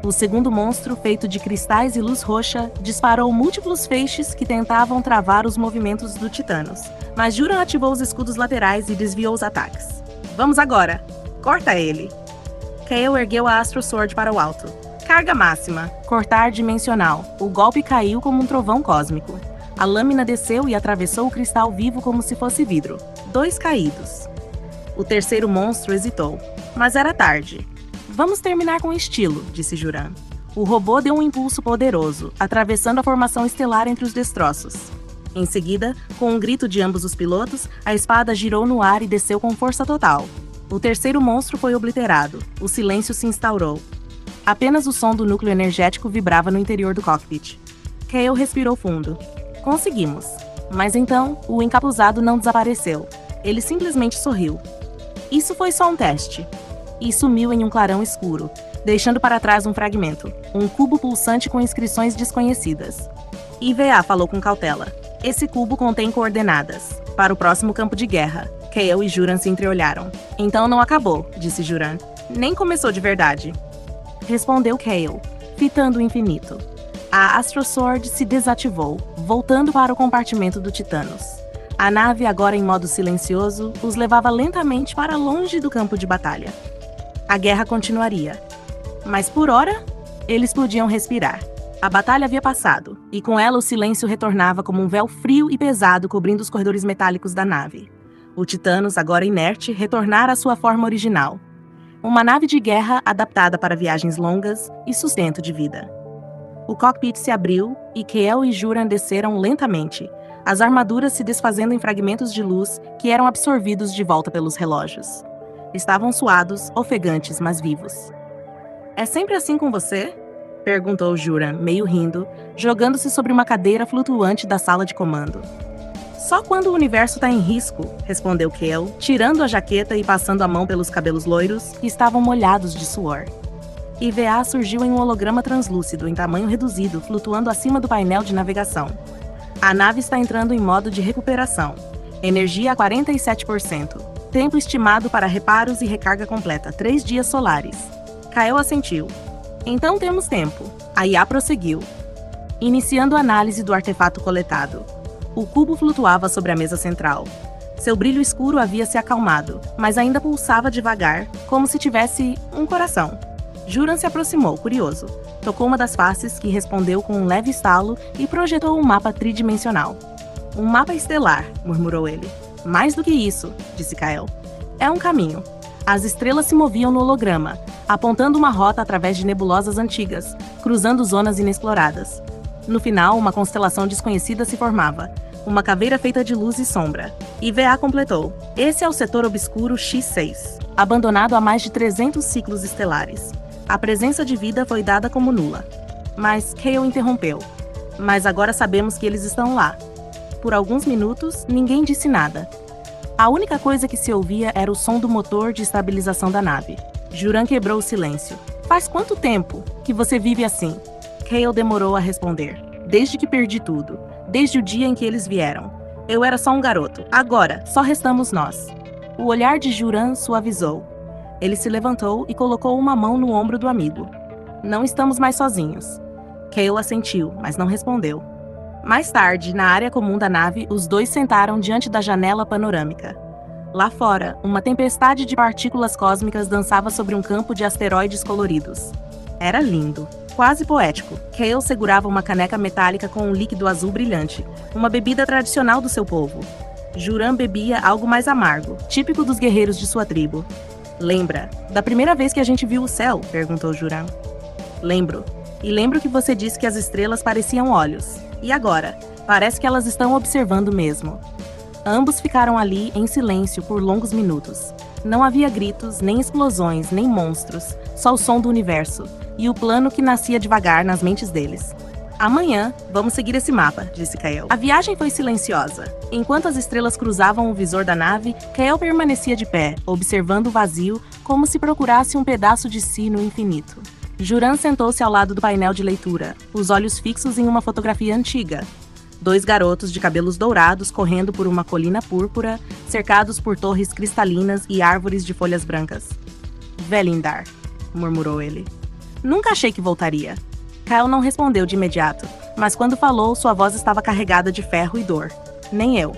O segundo monstro, feito de cristais e luz roxa, disparou múltiplos feixes que tentavam travar os movimentos do Titanos. Mas Juran ativou os escudos laterais e desviou os ataques. Vamos agora! Corta ele! Kyle ergueu a Astro Sword para o alto. Carga máxima. Cortar dimensional. O golpe caiu como um trovão cósmico. A lâmina desceu e atravessou o cristal vivo como se fosse vidro. 2 caídos. O terceiro monstro hesitou. Mas era tarde. Vamos terminar com estilo, disse Juran. O robô deu um impulso poderoso, atravessando a formação estelar entre os destroços. Em seguida, com um grito de ambos os pilotos, a espada girou no ar e desceu com força total. O terceiro monstro foi obliterado. O silêncio se instaurou. Apenas o som do núcleo energético vibrava no interior do cockpit. Cale respirou fundo. Conseguimos. Mas então, o encapuzado não desapareceu. Ele simplesmente sorriu. Isso foi só um teste. E sumiu em um clarão escuro, deixando para trás um fragmento, um cubo pulsante com inscrições desconhecidas. IVA falou com cautela. Esse cubo contém coordenadas para o próximo campo de guerra. Cale e Juran se entreolharam. Então não acabou, disse Juran. Nem começou de verdade. Respondeu Cale, fitando o infinito. A Astro Sword se desativou, voltando para o compartimento do Titanos. A nave, agora em modo silencioso, os levava lentamente para longe do campo de batalha. A guerra continuaria. Mas por hora, eles podiam respirar. A batalha havia passado, e com ela o silêncio retornava como um véu frio e pesado cobrindo os corredores metálicos da nave. O Titanos, agora inerte, retornara à sua forma original. Uma nave de guerra adaptada para viagens longas e sustento de vida. O cockpit se abriu e Cale e Juran desceram lentamente, as armaduras se desfazendo em fragmentos de luz que eram absorvidos de volta pelos relógios. Estavam suados, ofegantes, mas vivos. É sempre assim com você? Perguntou Juran, meio rindo, jogando-se sobre uma cadeira flutuante da sala de comando. Só quando o universo está em risco, respondeu Cale, tirando a jaqueta e passando a mão pelos cabelos loiros, que estavam molhados de suor. IVA surgiu em um holograma translúcido, em tamanho reduzido, flutuando acima do painel de navegação. A nave está entrando em modo de recuperação. Energia a 47%. Tempo estimado para reparos e recarga completa, 3 dias solares. Cale assentiu. Então temos tempo. A IA prosseguiu, iniciando a análise do artefato coletado. O cubo flutuava sobre a mesa central. Seu brilho escuro havia se acalmado, mas ainda pulsava devagar, como se tivesse um coração. Juran se aproximou, curioso. Tocou uma das faces, que respondeu com um leve estalo e projetou um mapa tridimensional. Um mapa estelar, murmurou ele. Mais do que isso, disse Cale. É um caminho. As estrelas se moviam no holograma, apontando uma rota através de nebulosas antigas, cruzando zonas inexploradas. No final, uma constelação desconhecida se formava, uma caveira feita de luz e sombra. IVA completou. Esse é o setor obscuro X6, abandonado há mais de 300 ciclos estelares. A presença de vida foi dada como nula. Mas Cale interrompeu. Mas agora sabemos que eles estão lá. Por alguns minutos, ninguém disse nada. A única coisa que se ouvia era o som do motor de estabilização da nave. Juran quebrou o silêncio. Faz quanto tempo que você vive assim? Cale demorou a responder. Desde que perdi tudo. Desde o dia em que eles vieram. Eu era só um garoto. Agora, só restamos nós. O olhar de Juran suavizou. Ele se levantou e colocou uma mão no ombro do amigo. Não estamos mais sozinhos. Cale assentiu, mas não respondeu. Mais tarde, na área comum da nave, os dois sentaram diante da janela panorâmica. Lá fora, uma tempestade de partículas cósmicas dançava sobre um campo de asteroides coloridos. Era lindo, quase poético. Cale segurava uma caneca metálica com um líquido azul brilhante, uma bebida tradicional do seu povo. Juran bebia algo mais amargo, típico dos guerreiros de sua tribo. Lembra da primeira vez que a gente viu o céu? Perguntou Juran. Lembro. E lembro que você disse que as estrelas pareciam olhos. E agora? Parece que elas estão observando mesmo. Ambos ficaram ali em silêncio por longos minutos. Não havia gritos, nem explosões, nem monstros, só o som do universo e o plano que nascia devagar nas mentes deles. Amanhã, vamos seguir esse mapa, disse Cale. A viagem foi silenciosa. Enquanto as estrelas cruzavam o visor da nave, Cale permanecia de pé, observando o vazio, como se procurasse um pedaço de si no infinito. Juran sentou-se ao lado do painel de leitura, os olhos fixos em uma fotografia antiga. 2 garotos de cabelos dourados correndo por uma colina púrpura, cercados por torres cristalinas e árvores de folhas brancas. Velindar, murmurou ele. Nunca achei que voltaria. Cale não respondeu de imediato, mas quando falou, sua voz estava carregada de ferro e dor. Nem eu.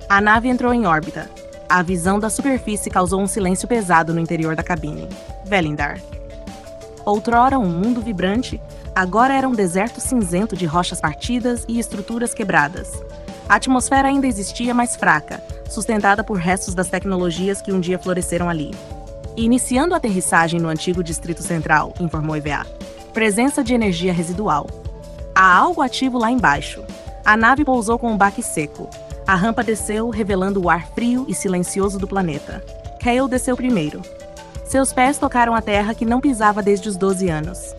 A nave entrou em órbita. A visão da superfície causou um silêncio pesado no interior da cabine. Velindar. Outrora um mundo vibrante, agora era um deserto cinzento de rochas partidas e estruturas quebradas. A atmosfera ainda existia, mas fraca, sustentada por restos das tecnologias que um dia floresceram ali. Iniciando a aterrissagem no antigo Distrito Central, informou EVA. Presença de energia residual. Há algo ativo lá embaixo. A nave pousou com um baque seco. A rampa desceu, revelando o ar frio e silencioso do planeta. Kale desceu primeiro. Seus pés tocaram a terra que não pisava desde os 12 anos.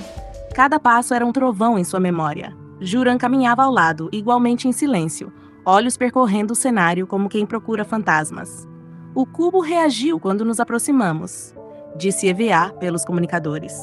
Cada passo era um trovão em sua memória. Juran caminhava ao lado, igualmente em silêncio, olhos percorrendo o cenário como quem procura fantasmas. O cubo reagiu quando nos aproximamos, disse EVA pelos comunicadores.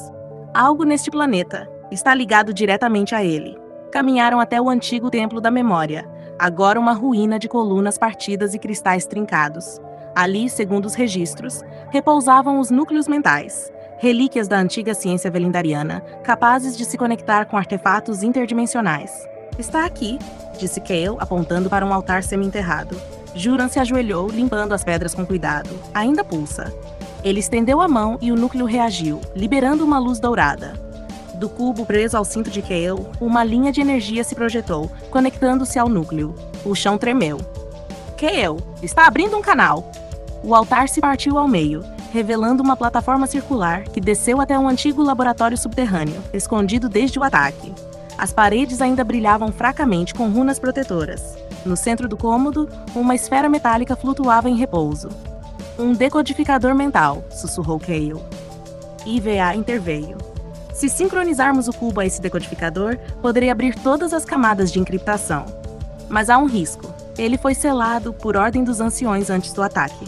Algo neste planeta está ligado diretamente a ele. Caminharam até o antigo templo da memória, agora uma ruína de colunas partidas e cristais trincados. Ali, segundo os registros, repousavam os núcleos mentais, relíquias da antiga ciência velindariana, capazes de se conectar com artefatos interdimensionais. Está aqui, disse Kale, apontando para um altar semi-enterrado. Juran se ajoelhou, limpando as pedras com cuidado. Ainda pulsa. Ele estendeu a mão e o núcleo reagiu, liberando uma luz dourada. Do cubo preso ao cinto de Kale, uma linha de energia se projetou, conectando-se ao núcleo. O chão tremeu. Kale, está abrindo um canal! O altar se partiu ao meio, revelando uma plataforma circular que desceu até um antigo laboratório subterrâneo, escondido desde o ataque. As paredes ainda brilhavam fracamente com runas protetoras. No centro do cômodo, uma esfera metálica flutuava em repouso. Um decodificador mental, sussurrou Kale. IVA interveio. Se sincronizarmos o cubo a esse decodificador, poderia abrir todas as camadas de encriptação. Mas há um risco. Ele foi selado por ordem dos anciões antes do ataque.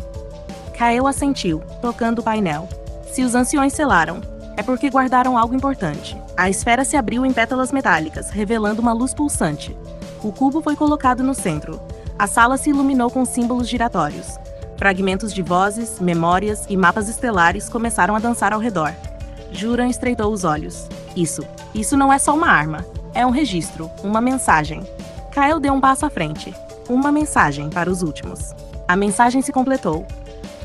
Kale assentiu, tocando o painel. Se os anciões selaram, é porque guardaram algo importante. A esfera se abriu em pétalas metálicas, revelando uma luz pulsante. O cubo foi colocado no centro. A sala se iluminou com símbolos giratórios. Fragmentos de vozes, memórias e mapas estelares começaram a dançar ao redor. Juran estreitou os olhos. Isso não é só uma arma. É um registro, uma mensagem. Kale deu um passo à frente. Uma mensagem para os últimos. A mensagem se completou.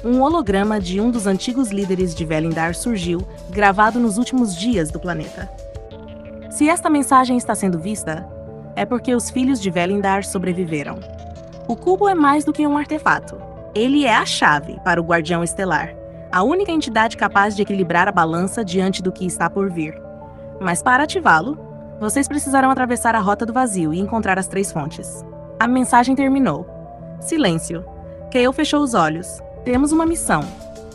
Um holograma de um dos antigos líderes de Velindar surgiu, gravado nos últimos dias do planeta. Se esta mensagem está sendo vista, é porque os filhos de Velindar sobreviveram. O cubo é mais do que um artefato. Ele é a chave para o Guardião Estelar, a única entidade capaz de equilibrar a balança diante do que está por vir. Mas para ativá-lo, vocês precisarão atravessar a Rota do Vazio e encontrar as 3 fontes. A mensagem terminou. Silêncio. Kale fechou os olhos. Temos uma missão.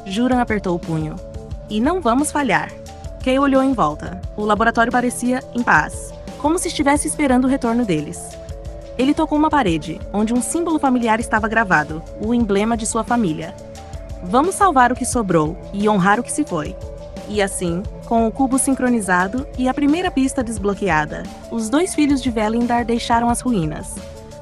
Juran apertou o punho. E não vamos falhar. Kale olhou em volta. O laboratório parecia em paz, como se estivesse esperando o retorno deles. Ele tocou uma parede, onde um símbolo familiar estava gravado, o emblema de sua família. Vamos salvar o que sobrou e honrar o que se foi. E assim, com o cubo sincronizado e a primeira pista desbloqueada, os 2 filhos de Velindar deixaram as ruínas,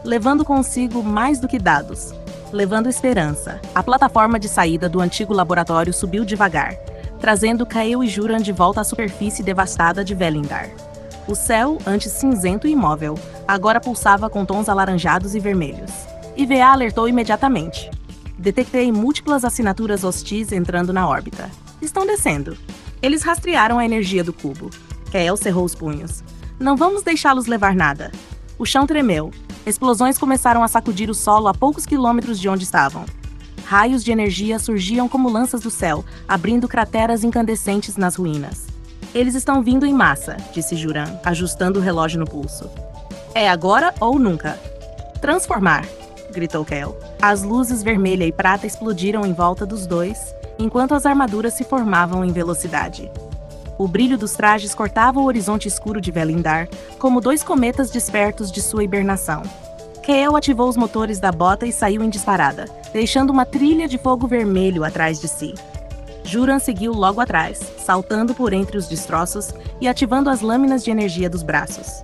levando consigo mais do que dados, levando esperança. A plataforma de saída do antigo laboratório subiu devagar, trazendo Kale e Juran de volta à superfície devastada de Velindar. O céu, antes cinzento e imóvel, agora pulsava com tons alaranjados e vermelhos. IVA alertou imediatamente. Detectei múltiplas assinaturas hostis entrando na órbita. Estão descendo. Eles rastrearam a energia do cubo. Kale cerrou os punhos. Não vamos deixá-los levar nada. O chão tremeu. Explosões começaram a sacudir o solo a poucos quilômetros de onde estavam. Raios de energia surgiam como lanças do céu, abrindo crateras incandescentes nas ruínas. Eles estão vindo em massa, disse Juran, ajustando o relógio no pulso. É agora ou nunca. Transformar, gritou Kale. As luzes vermelha e prata explodiram em volta dos 2, enquanto as armaduras se formavam em velocidade. O brilho dos trajes cortava o horizonte escuro de Velindar, como 2 cometas despertos de sua hibernação. Kale ativou os motores da bota e saiu em disparada, deixando uma trilha de fogo vermelho atrás de si. Juran seguiu logo atrás, saltando por entre os destroços e ativando as lâminas de energia dos braços.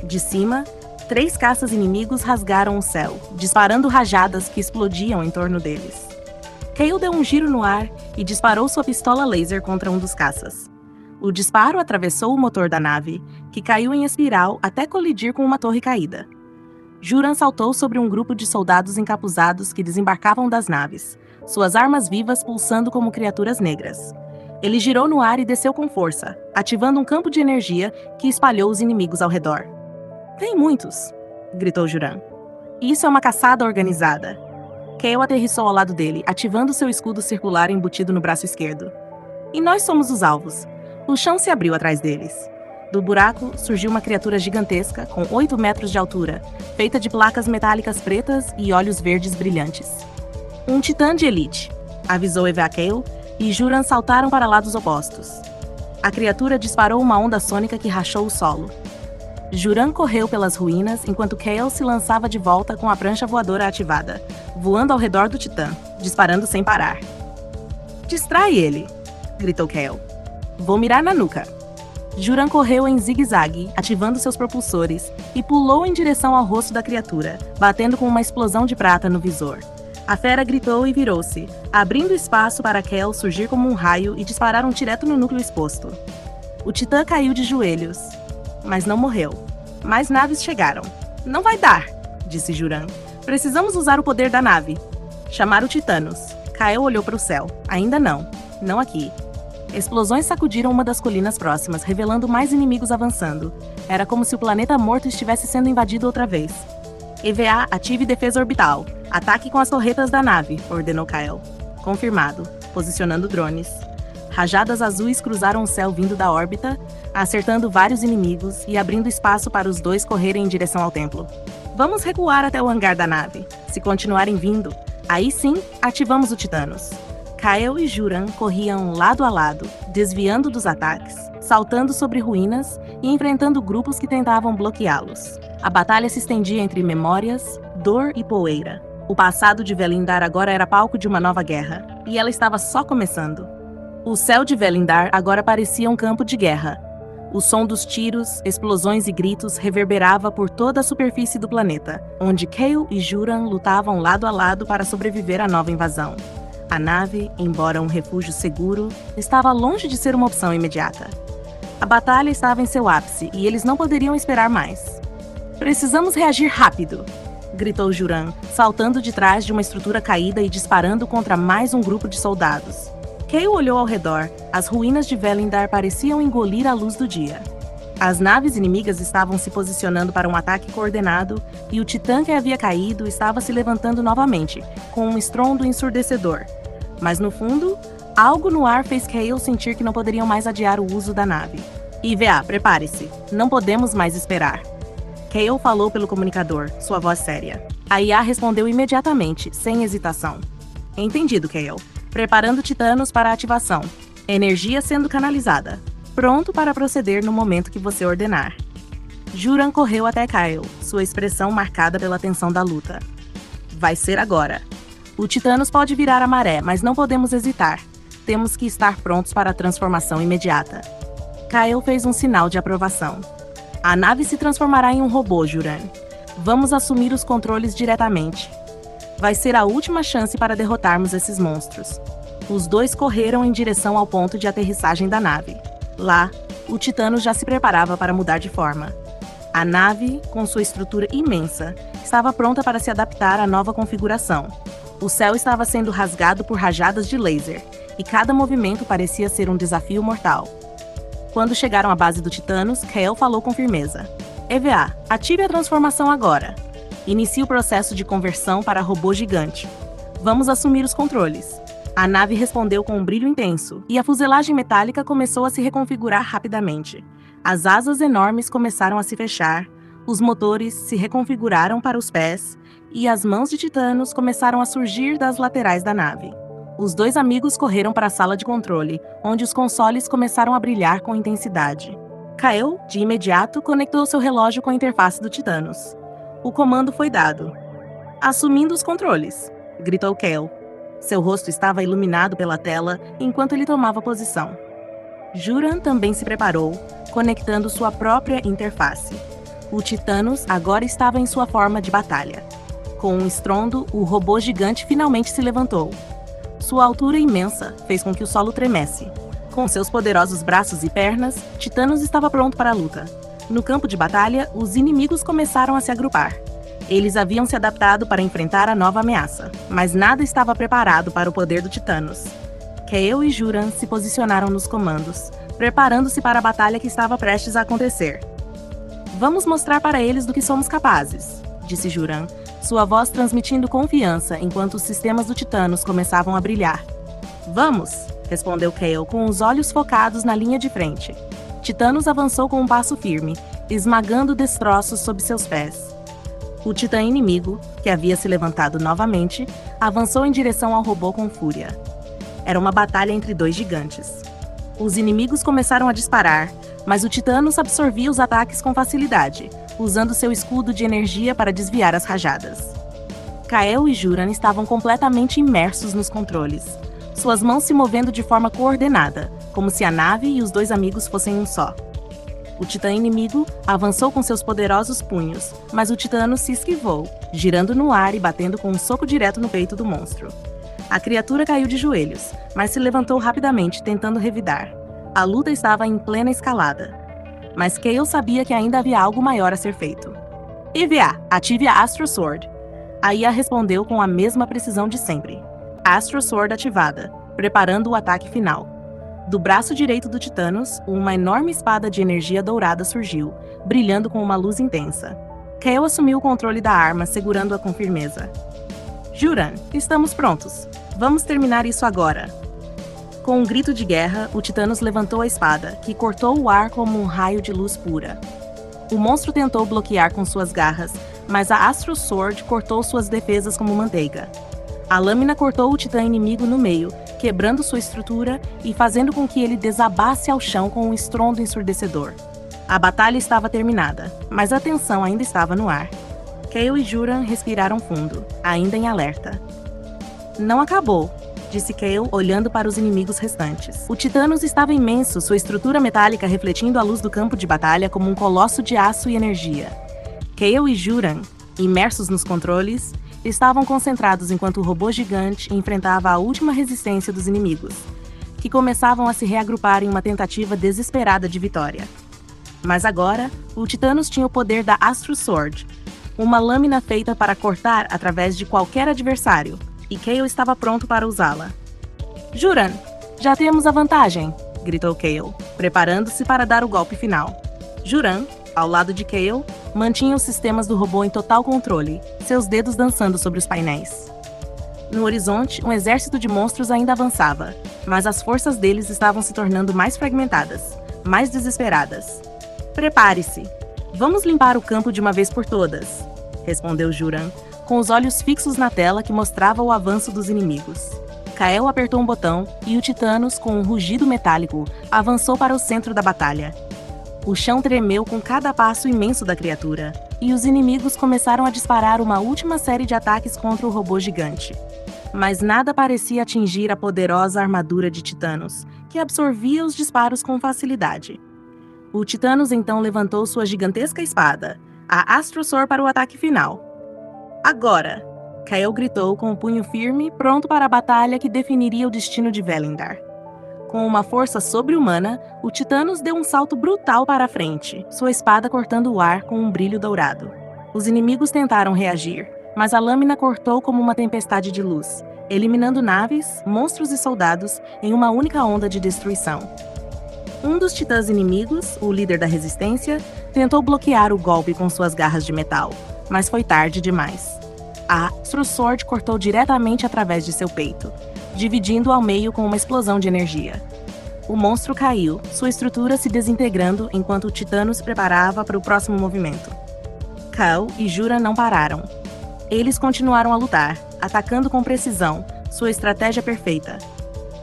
De cima, 3 caças inimigos rasgaram o céu, disparando rajadas que explodiam em torno deles. Kale deu um giro no ar e disparou sua pistola laser contra um dos caças. O disparo atravessou o motor da nave, que caiu em espiral até colidir com uma torre caída. Juran saltou sobre um grupo de soldados encapuzados que desembarcavam das naves, suas armas vivas pulsando como criaturas negras. Ele girou no ar e desceu com força, ativando um campo de energia que espalhou os inimigos ao redor. Tem muitos, gritou Juran. Isso é uma caçada organizada. Kale aterrissou ao lado dele, ativando seu escudo circular embutido no braço esquerdo. E nós somos os alvos. O chão se abriu atrás deles. Do buraco surgiu uma criatura gigantesca com 8 metros de altura, feita de placas metálicas pretas e olhos verdes brilhantes. Um titã de elite, avisou EVA Kale, e Juran saltaram para lados opostos. A criatura disparou uma onda sônica que rachou o solo. Juran correu pelas ruínas enquanto Kale se lançava de volta com a prancha voadora ativada, voando ao redor do titã, disparando sem parar. "Distrai ele!" gritou Kale. "Vou mirar na nuca." Juran correu em zigue-zague, ativando seus propulsores, e pulou em direção ao rosto da criatura, batendo com uma explosão de prata no visor. A fera gritou e virou-se, abrindo espaço para Kale surgir como um raio e disparar direto no núcleo exposto. O titã caiu de joelhos, mas não morreu. Mais naves chegaram. "Não vai dar", disse Juran. "Precisamos usar o poder da nave." Chamaram Titanos. Kale olhou para o céu. Ainda não. Não aqui. Explosões sacudiram uma das colinas próximas, revelando mais inimigos avançando. Era como se o planeta morto estivesse sendo invadido outra vez. "EVA, ative defesa orbital. Ataque com as torretas da nave", ordenou Kale. Confirmado, posicionando drones. Rajadas azuis cruzaram o céu vindo da órbita, acertando vários inimigos e abrindo espaço para os dois correrem em direção ao templo. "Vamos recuar até o hangar da nave. Se continuarem vindo, aí sim, ativamos o Titanos." Kale e Juran corriam lado a lado, desviando dos ataques, saltando sobre ruínas e enfrentando grupos que tentavam bloqueá-los. A batalha se estendia entre memórias, dor e poeira. O passado de Velindar agora era palco de uma nova guerra, e ela estava só começando. O céu de Velindar agora parecia um campo de guerra. O som dos tiros, explosões e gritos reverberava por toda a superfície do planeta, onde Kale e Juran lutavam lado a lado para sobreviver à nova invasão. A nave, embora um refúgio seguro, estava longe de ser uma opção imediata. A batalha estava em seu ápice e eles não poderiam esperar mais. "Precisamos reagir rápido!" gritou Juran, saltando de trás de uma estrutura caída e disparando contra mais um grupo de soldados. Kale olhou ao redor. As ruínas de Velindar pareciam engolir a luz do dia. As naves inimigas estavam se posicionando para um ataque coordenado e o titã que havia caído estava se levantando novamente, com um estrondo ensurdecedor. Mas no fundo, algo no ar fez Kale sentir que não poderiam mais adiar o uso da nave. "EVA, prepare-se. Não podemos mais esperar." Kale falou pelo comunicador, sua voz séria. A IA respondeu imediatamente, sem hesitação. "Entendido, Kale. Preparando Titanos para a ativação. Energia sendo canalizada. Pronto para proceder no momento que você ordenar." Juran correu até Kale, sua expressão marcada pela tensão da luta. "Vai ser agora. O Titanos pode virar a maré, mas não podemos hesitar. Temos que estar prontos para a transformação imediata." Kale fez um sinal de aprovação. "A nave se transformará em um robô, Juran. Vamos assumir os controles diretamente. Vai ser a última chance para derrotarmos esses monstros." Os dois correram em direção ao ponto de aterrissagem da nave. Lá, o Titano já se preparava para mudar de forma. A nave, com sua estrutura imensa, estava pronta para se adaptar à nova configuração. O céu estava sendo rasgado por rajadas de laser, e cada movimento parecia ser um desafio mortal. Quando chegaram à base do Titanos, Kale falou com firmeza. "EVA, ative a transformação agora. Inicie o processo de conversão para robô gigante. Vamos assumir os controles." A nave respondeu com um brilho intenso, e a fuselagem metálica começou a se reconfigurar rapidamente. As asas enormes começaram a se fechar, os motores se reconfiguraram para os pés, e as mãos de Titanos começaram a surgir das laterais da nave. Os dois amigos correram para a sala de controle, onde os consoles começaram a brilhar com intensidade. Kale, de imediato, conectou seu relógio com a interface do Titanos. O comando foi dado. "Assumindo os controles", gritou Kale. Seu rosto estava iluminado pela tela enquanto ele tomava posição. Juran também se preparou, conectando sua própria interface. O Titanos agora estava em sua forma de batalha. Com um estrondo, o robô gigante finalmente se levantou. Sua altura imensa fez com que o solo tremesse. Com seus poderosos braços e pernas, Titanos estava pronto para a luta. No campo de batalha, os inimigos começaram a se agrupar. Eles haviam se adaptado para enfrentar a nova ameaça, mas nada estava preparado para o poder do Titanos. Kale e Juran se posicionaram nos comandos, preparando-se para a batalha que estava prestes a acontecer. "Vamos mostrar para eles do que somos capazes", disse Juran, sua voz transmitindo confiança enquanto os sistemas do Titanos começavam a brilhar. "Vamos", respondeu Kale com os olhos focados na linha de frente. Titanos avançou com um passo firme, esmagando destroços sob seus pés. O titã inimigo, que havia se levantado novamente, avançou em direção ao robô com fúria. Era uma batalha entre dois gigantes. Os inimigos começaram a disparar, mas o Titanos absorvia os ataques com facilidade, usando seu escudo de energia para desviar as rajadas. Kael e Juran estavam completamente imersos nos controles, suas mãos se movendo de forma coordenada, como se a nave e os dois amigos fossem um só. O titã inimigo avançou com seus poderosos punhos, mas o Titano se esquivou, girando no ar e batendo com um soco direto no peito do monstro. A criatura caiu de joelhos, mas se levantou rapidamente, tentando revidar. A luta estava em plena escalada. Mas Kael sabia que ainda havia algo maior a ser feito. EVA, ative a Astro Sword. A IA respondeu com a mesma precisão de sempre. Astro Sword ativada, preparando o ataque final. Do braço direito do Titanos, uma enorme espada de energia dourada surgiu, brilhando com uma luz intensa. Kael assumiu o controle da arma, segurando-a com firmeza. Juran, estamos prontos. Vamos terminar isso agora. Com um grito de guerra, o Titanos levantou a espada, que cortou o ar como um raio de luz pura. O monstro tentou bloquear com suas garras, mas a Astro Sword cortou suas defesas como manteiga. A lâmina cortou o titã inimigo no meio, quebrando sua estrutura e fazendo com que ele desabasse ao chão com um estrondo ensurdecedor. A batalha estava terminada, mas a tensão ainda estava no ar. Kael e Juran respiraram fundo, ainda em alerta. Não acabou, disse Kael, olhando para os inimigos restantes. O Titanos estava imenso, sua estrutura metálica refletindo a luz do campo de batalha como um colosso de aço e energia. Kael e Juran, imersos nos controles, estavam concentrados enquanto o robô gigante enfrentava a última resistência dos inimigos, que começavam a se reagrupar em uma tentativa desesperada de vitória. Mas agora, o Titanos tinha o poder da Astro Sword, uma lâmina feita para cortar através de qualquer adversário, e Kael estava pronto para usá-la. Juran, já temos a vantagem, gritou Kael, preparando-se para dar o golpe final. Juran, ao lado de Kael, mantinha os sistemas do robô em total controle, seus dedos dançando sobre os painéis. No horizonte, um exército de monstros ainda avançava, mas as forças deles estavam se tornando mais fragmentadas, mais desesperadas. Prepare-se! Vamos limpar o campo de uma vez por todas, respondeu Juran, com os olhos fixos na tela que mostrava o avanço dos inimigos. Kael apertou um botão e o Titanos, com um rugido metálico, avançou para o centro da batalha. O chão tremeu com cada passo imenso da criatura, e os inimigos começaram a disparar uma última série de ataques contra o robô gigante. Mas nada parecia atingir a poderosa armadura de Titanos, que absorvia os disparos com facilidade. O Titanos então levantou sua gigantesca espada, a Astro Sword, para o ataque final. Agora! Kael gritou com o punho firme, pronto para a batalha que definiria o destino de Velindar. Com uma força sobre-humana, o Titanos deu um salto brutal para a frente, sua espada cortando o ar com um brilho dourado. Os inimigos tentaram reagir, mas a lâmina cortou como uma tempestade de luz, eliminando naves, monstros e soldados em uma única onda de destruição. Um dos titãs inimigos, o líder da resistência, tentou bloquear o golpe com suas garras de metal, mas foi tarde demais. A Astro Sword cortou diretamente através de seu peito, dividindo-o ao meio com uma explosão de energia. O monstro caiu, sua estrutura se desintegrando enquanto o Titano se preparava para o próximo movimento. Kael e Juran não pararam. Eles continuaram a lutar, atacando com precisão, sua estratégia perfeita.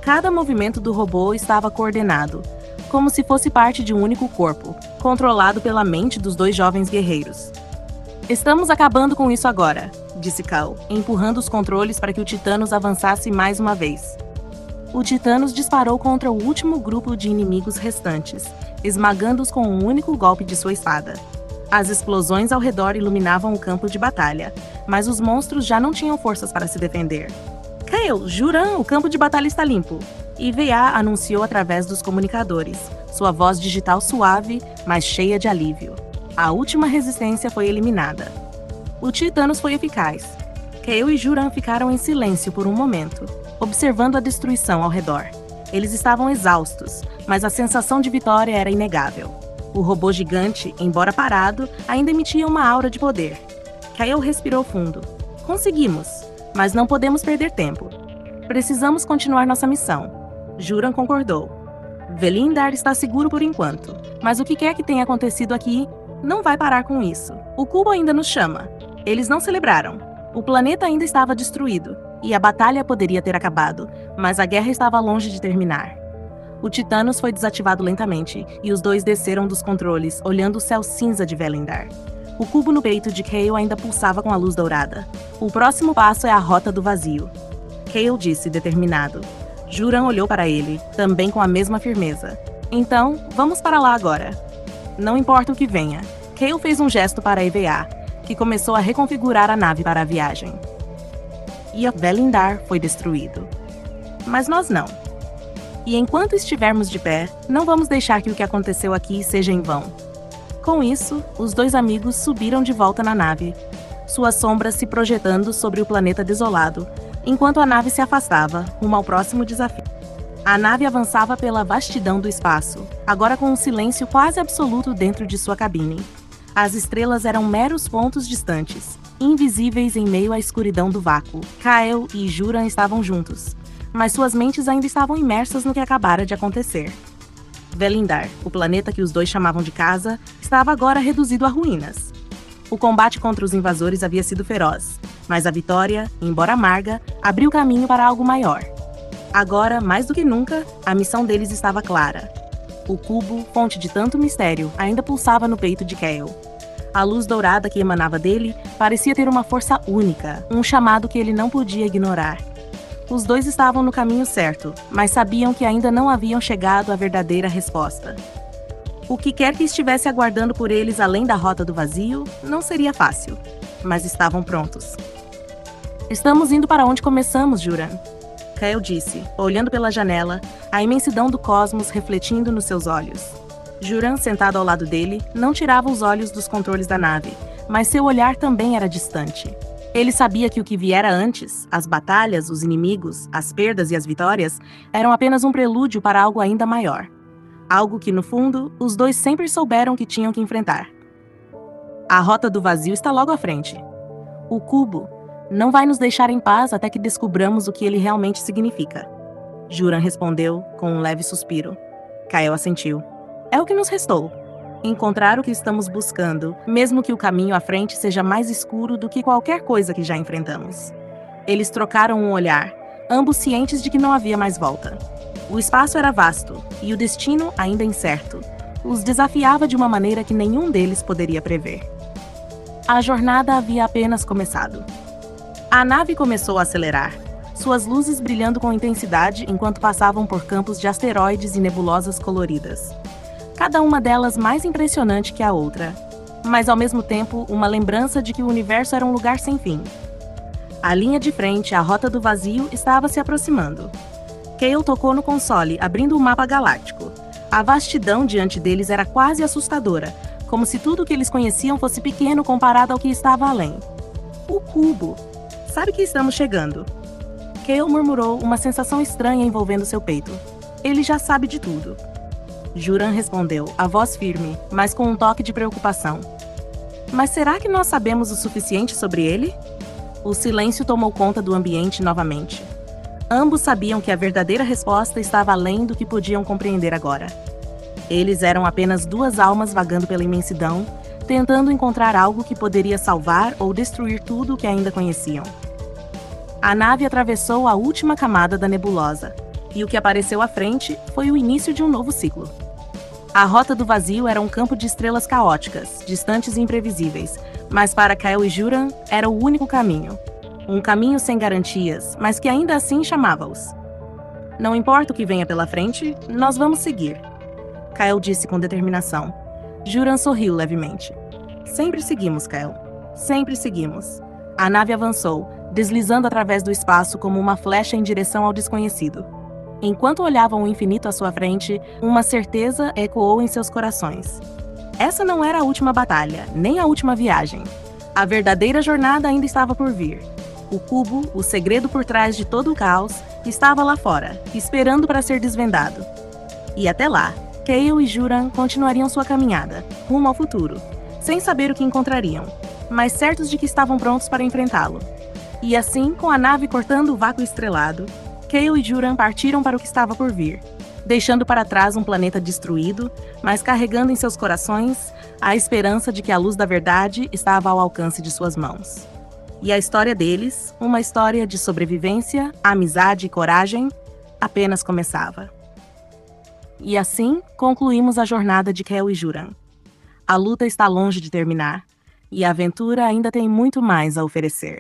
Cada movimento do robô estava coordenado, como se fosse parte de um único corpo, controlado pela mente dos dois jovens guerreiros. Estamos acabando com isso agora, disse Kael, empurrando os controles para que o Titanos avançasse mais uma vez. O Titanos disparou contra o último grupo de inimigos restantes, esmagando-os com um único golpe de sua espada. As explosões ao redor iluminavam o campo de batalha, mas os monstros já não tinham forças para se defender. Kael, Juran, o campo de batalha está limpo. EVA anunciou através dos comunicadores, sua voz digital suave, mas cheia de alívio. A última resistência foi eliminada. O Titanos foi eficaz. Kael e Juran ficaram em silêncio por um momento, observando a destruição ao redor. Eles estavam exaustos, mas a sensação de vitória era inegável. O robô gigante, embora parado, ainda emitia uma aura de poder. Kael respirou fundo. Conseguimos, mas não podemos perder tempo. Precisamos continuar nossa missão. Juran concordou. Velindar está seguro por enquanto, mas o que quer que tenha acontecido aqui não vai parar com isso. O cubo ainda nos chama. Eles não celebraram. O planeta ainda estava destruído, e a batalha poderia ter acabado, mas a guerra estava longe de terminar. O Titanos foi desativado lentamente, e os dois desceram dos controles, olhando o céu cinza de Velindar. O cubo no peito de Kael ainda pulsava com a luz dourada. O próximo passo é a Rota do Vazio. Kael disse, determinado. Juran olhou para ele, também com a mesma firmeza. Então, vamos para lá agora. Não importa o que venha. Kael fez um gesto para a EVA, que começou a reconfigurar a nave para a viagem. E a Velindar foi destruído. Mas nós não. E enquanto estivermos de pé, não vamos deixar que o que aconteceu aqui seja em vão. Com isso, os dois amigos subiram de volta na nave, suas sombras se projetando sobre o planeta desolado, enquanto a nave se afastava, rumo ao próximo desafio. A nave avançava pela vastidão do espaço, agora com um silêncio quase absoluto dentro de sua cabine. As estrelas eram meros pontos distantes, invisíveis em meio à escuridão do vácuo. Kael e Juran estavam juntos, mas suas mentes ainda estavam imersas no que acabara de acontecer. Velindar, o planeta que os dois chamavam de casa, estava agora reduzido a ruínas. O combate contra os invasores havia sido feroz, mas a vitória, embora amarga, abriu caminho para algo maior. Agora, mais do que nunca, a missão deles estava clara. O cubo, fonte de tanto mistério, ainda pulsava no peito de Kael. A luz dourada que emanava dele parecia ter uma força única, um chamado que ele não podia ignorar. Os dois estavam no caminho certo, mas sabiam que ainda não haviam chegado à verdadeira resposta. O que quer que estivesse aguardando por eles além da Rota do Vazio não seria fácil, mas estavam prontos. Estamos indo para onde começamos, Juran. Kael disse, olhando pela janela, a imensidão do cosmos refletindo nos seus olhos. Juran, sentado ao lado dele, não tirava os olhos dos controles da nave, mas seu olhar também era distante. Ele sabia que o que viera antes, as batalhas, os inimigos, as perdas e as vitórias, eram apenas um prelúdio para algo ainda maior. Algo que, no fundo, os dois sempre souberam que tinham que enfrentar. A Rota do Vazio está logo à frente. O cubo não vai nos deixar em paz até que descubramos o que ele realmente significa. Juran respondeu com um leve suspiro. Kael assentiu. É o que nos restou. Encontrar o que estamos buscando, mesmo que o caminho à frente seja mais escuro do que qualquer coisa que já enfrentamos. Eles trocaram um olhar, ambos cientes de que não havia mais volta. O espaço era vasto, e o destino ainda incerto. Os desafiava de uma maneira que nenhum deles poderia prever. A jornada havia apenas começado. A nave começou a acelerar, suas luzes brilhando com intensidade enquanto passavam por campos de asteroides e nebulosas coloridas. Cada uma delas mais impressionante que a outra, mas ao mesmo tempo uma lembrança de que o universo era um lugar sem fim. A linha de frente, a Rota do Vazio, estava se aproximando. Kael tocou no console, abrindo o mapa galáctico. A vastidão diante deles era quase assustadora, como se tudo o que eles conheciam fosse pequeno comparado ao que estava além. O cubo! Sabe que estamos chegando. Kael murmurou, uma sensação estranha envolvendo seu peito. Ele já sabe de tudo. Juran respondeu, a voz firme, mas com um toque de preocupação. Mas será que nós sabemos o suficiente sobre ele? O silêncio tomou conta do ambiente novamente. Ambos sabiam que a verdadeira resposta estava além do que podiam compreender agora. Eles eram apenas duas almas vagando pela imensidão, tentando encontrar algo que poderia salvar ou destruir tudo o que ainda conheciam. A nave atravessou a última camada da nebulosa, e o que apareceu à frente foi o início de um novo ciclo. A Rota do Vazio era um campo de estrelas caóticas, distantes e imprevisíveis, mas para Kael e Juran era o único caminho. Um caminho sem garantias, mas que ainda assim chamava-os. Não importa o que venha pela frente, nós vamos seguir. Kael disse com determinação. Juran sorriu levemente. Sempre seguimos, Kael. Sempre seguimos. A nave avançou, deslizando através do espaço como uma flecha em direção ao desconhecido. Enquanto olhavam o infinito à sua frente, uma certeza ecoou em seus corações. Essa não era a última batalha, nem a última viagem. A verdadeira jornada ainda estava por vir. O cubo, o segredo por trás de todo o caos, estava lá fora, esperando para ser desvendado. E até lá, Kael e Juran continuariam sua caminhada, rumo ao futuro, sem saber o que encontrariam, mas certos de que estavam prontos para enfrentá-lo. E assim, com a nave cortando o vácuo estrelado, Kael e Juran partiram para o que estava por vir. deixando para trás um planeta destruído, mas carregando em seus corações a esperança de que a luz da verdade estava ao alcance de suas mãos. E a história deles, uma história de sobrevivência, amizade e coragem, apenas começava. E assim concluímos a jornada de Kel e Juran. A luta está longe de terminar, e a aventura ainda tem muito mais a oferecer.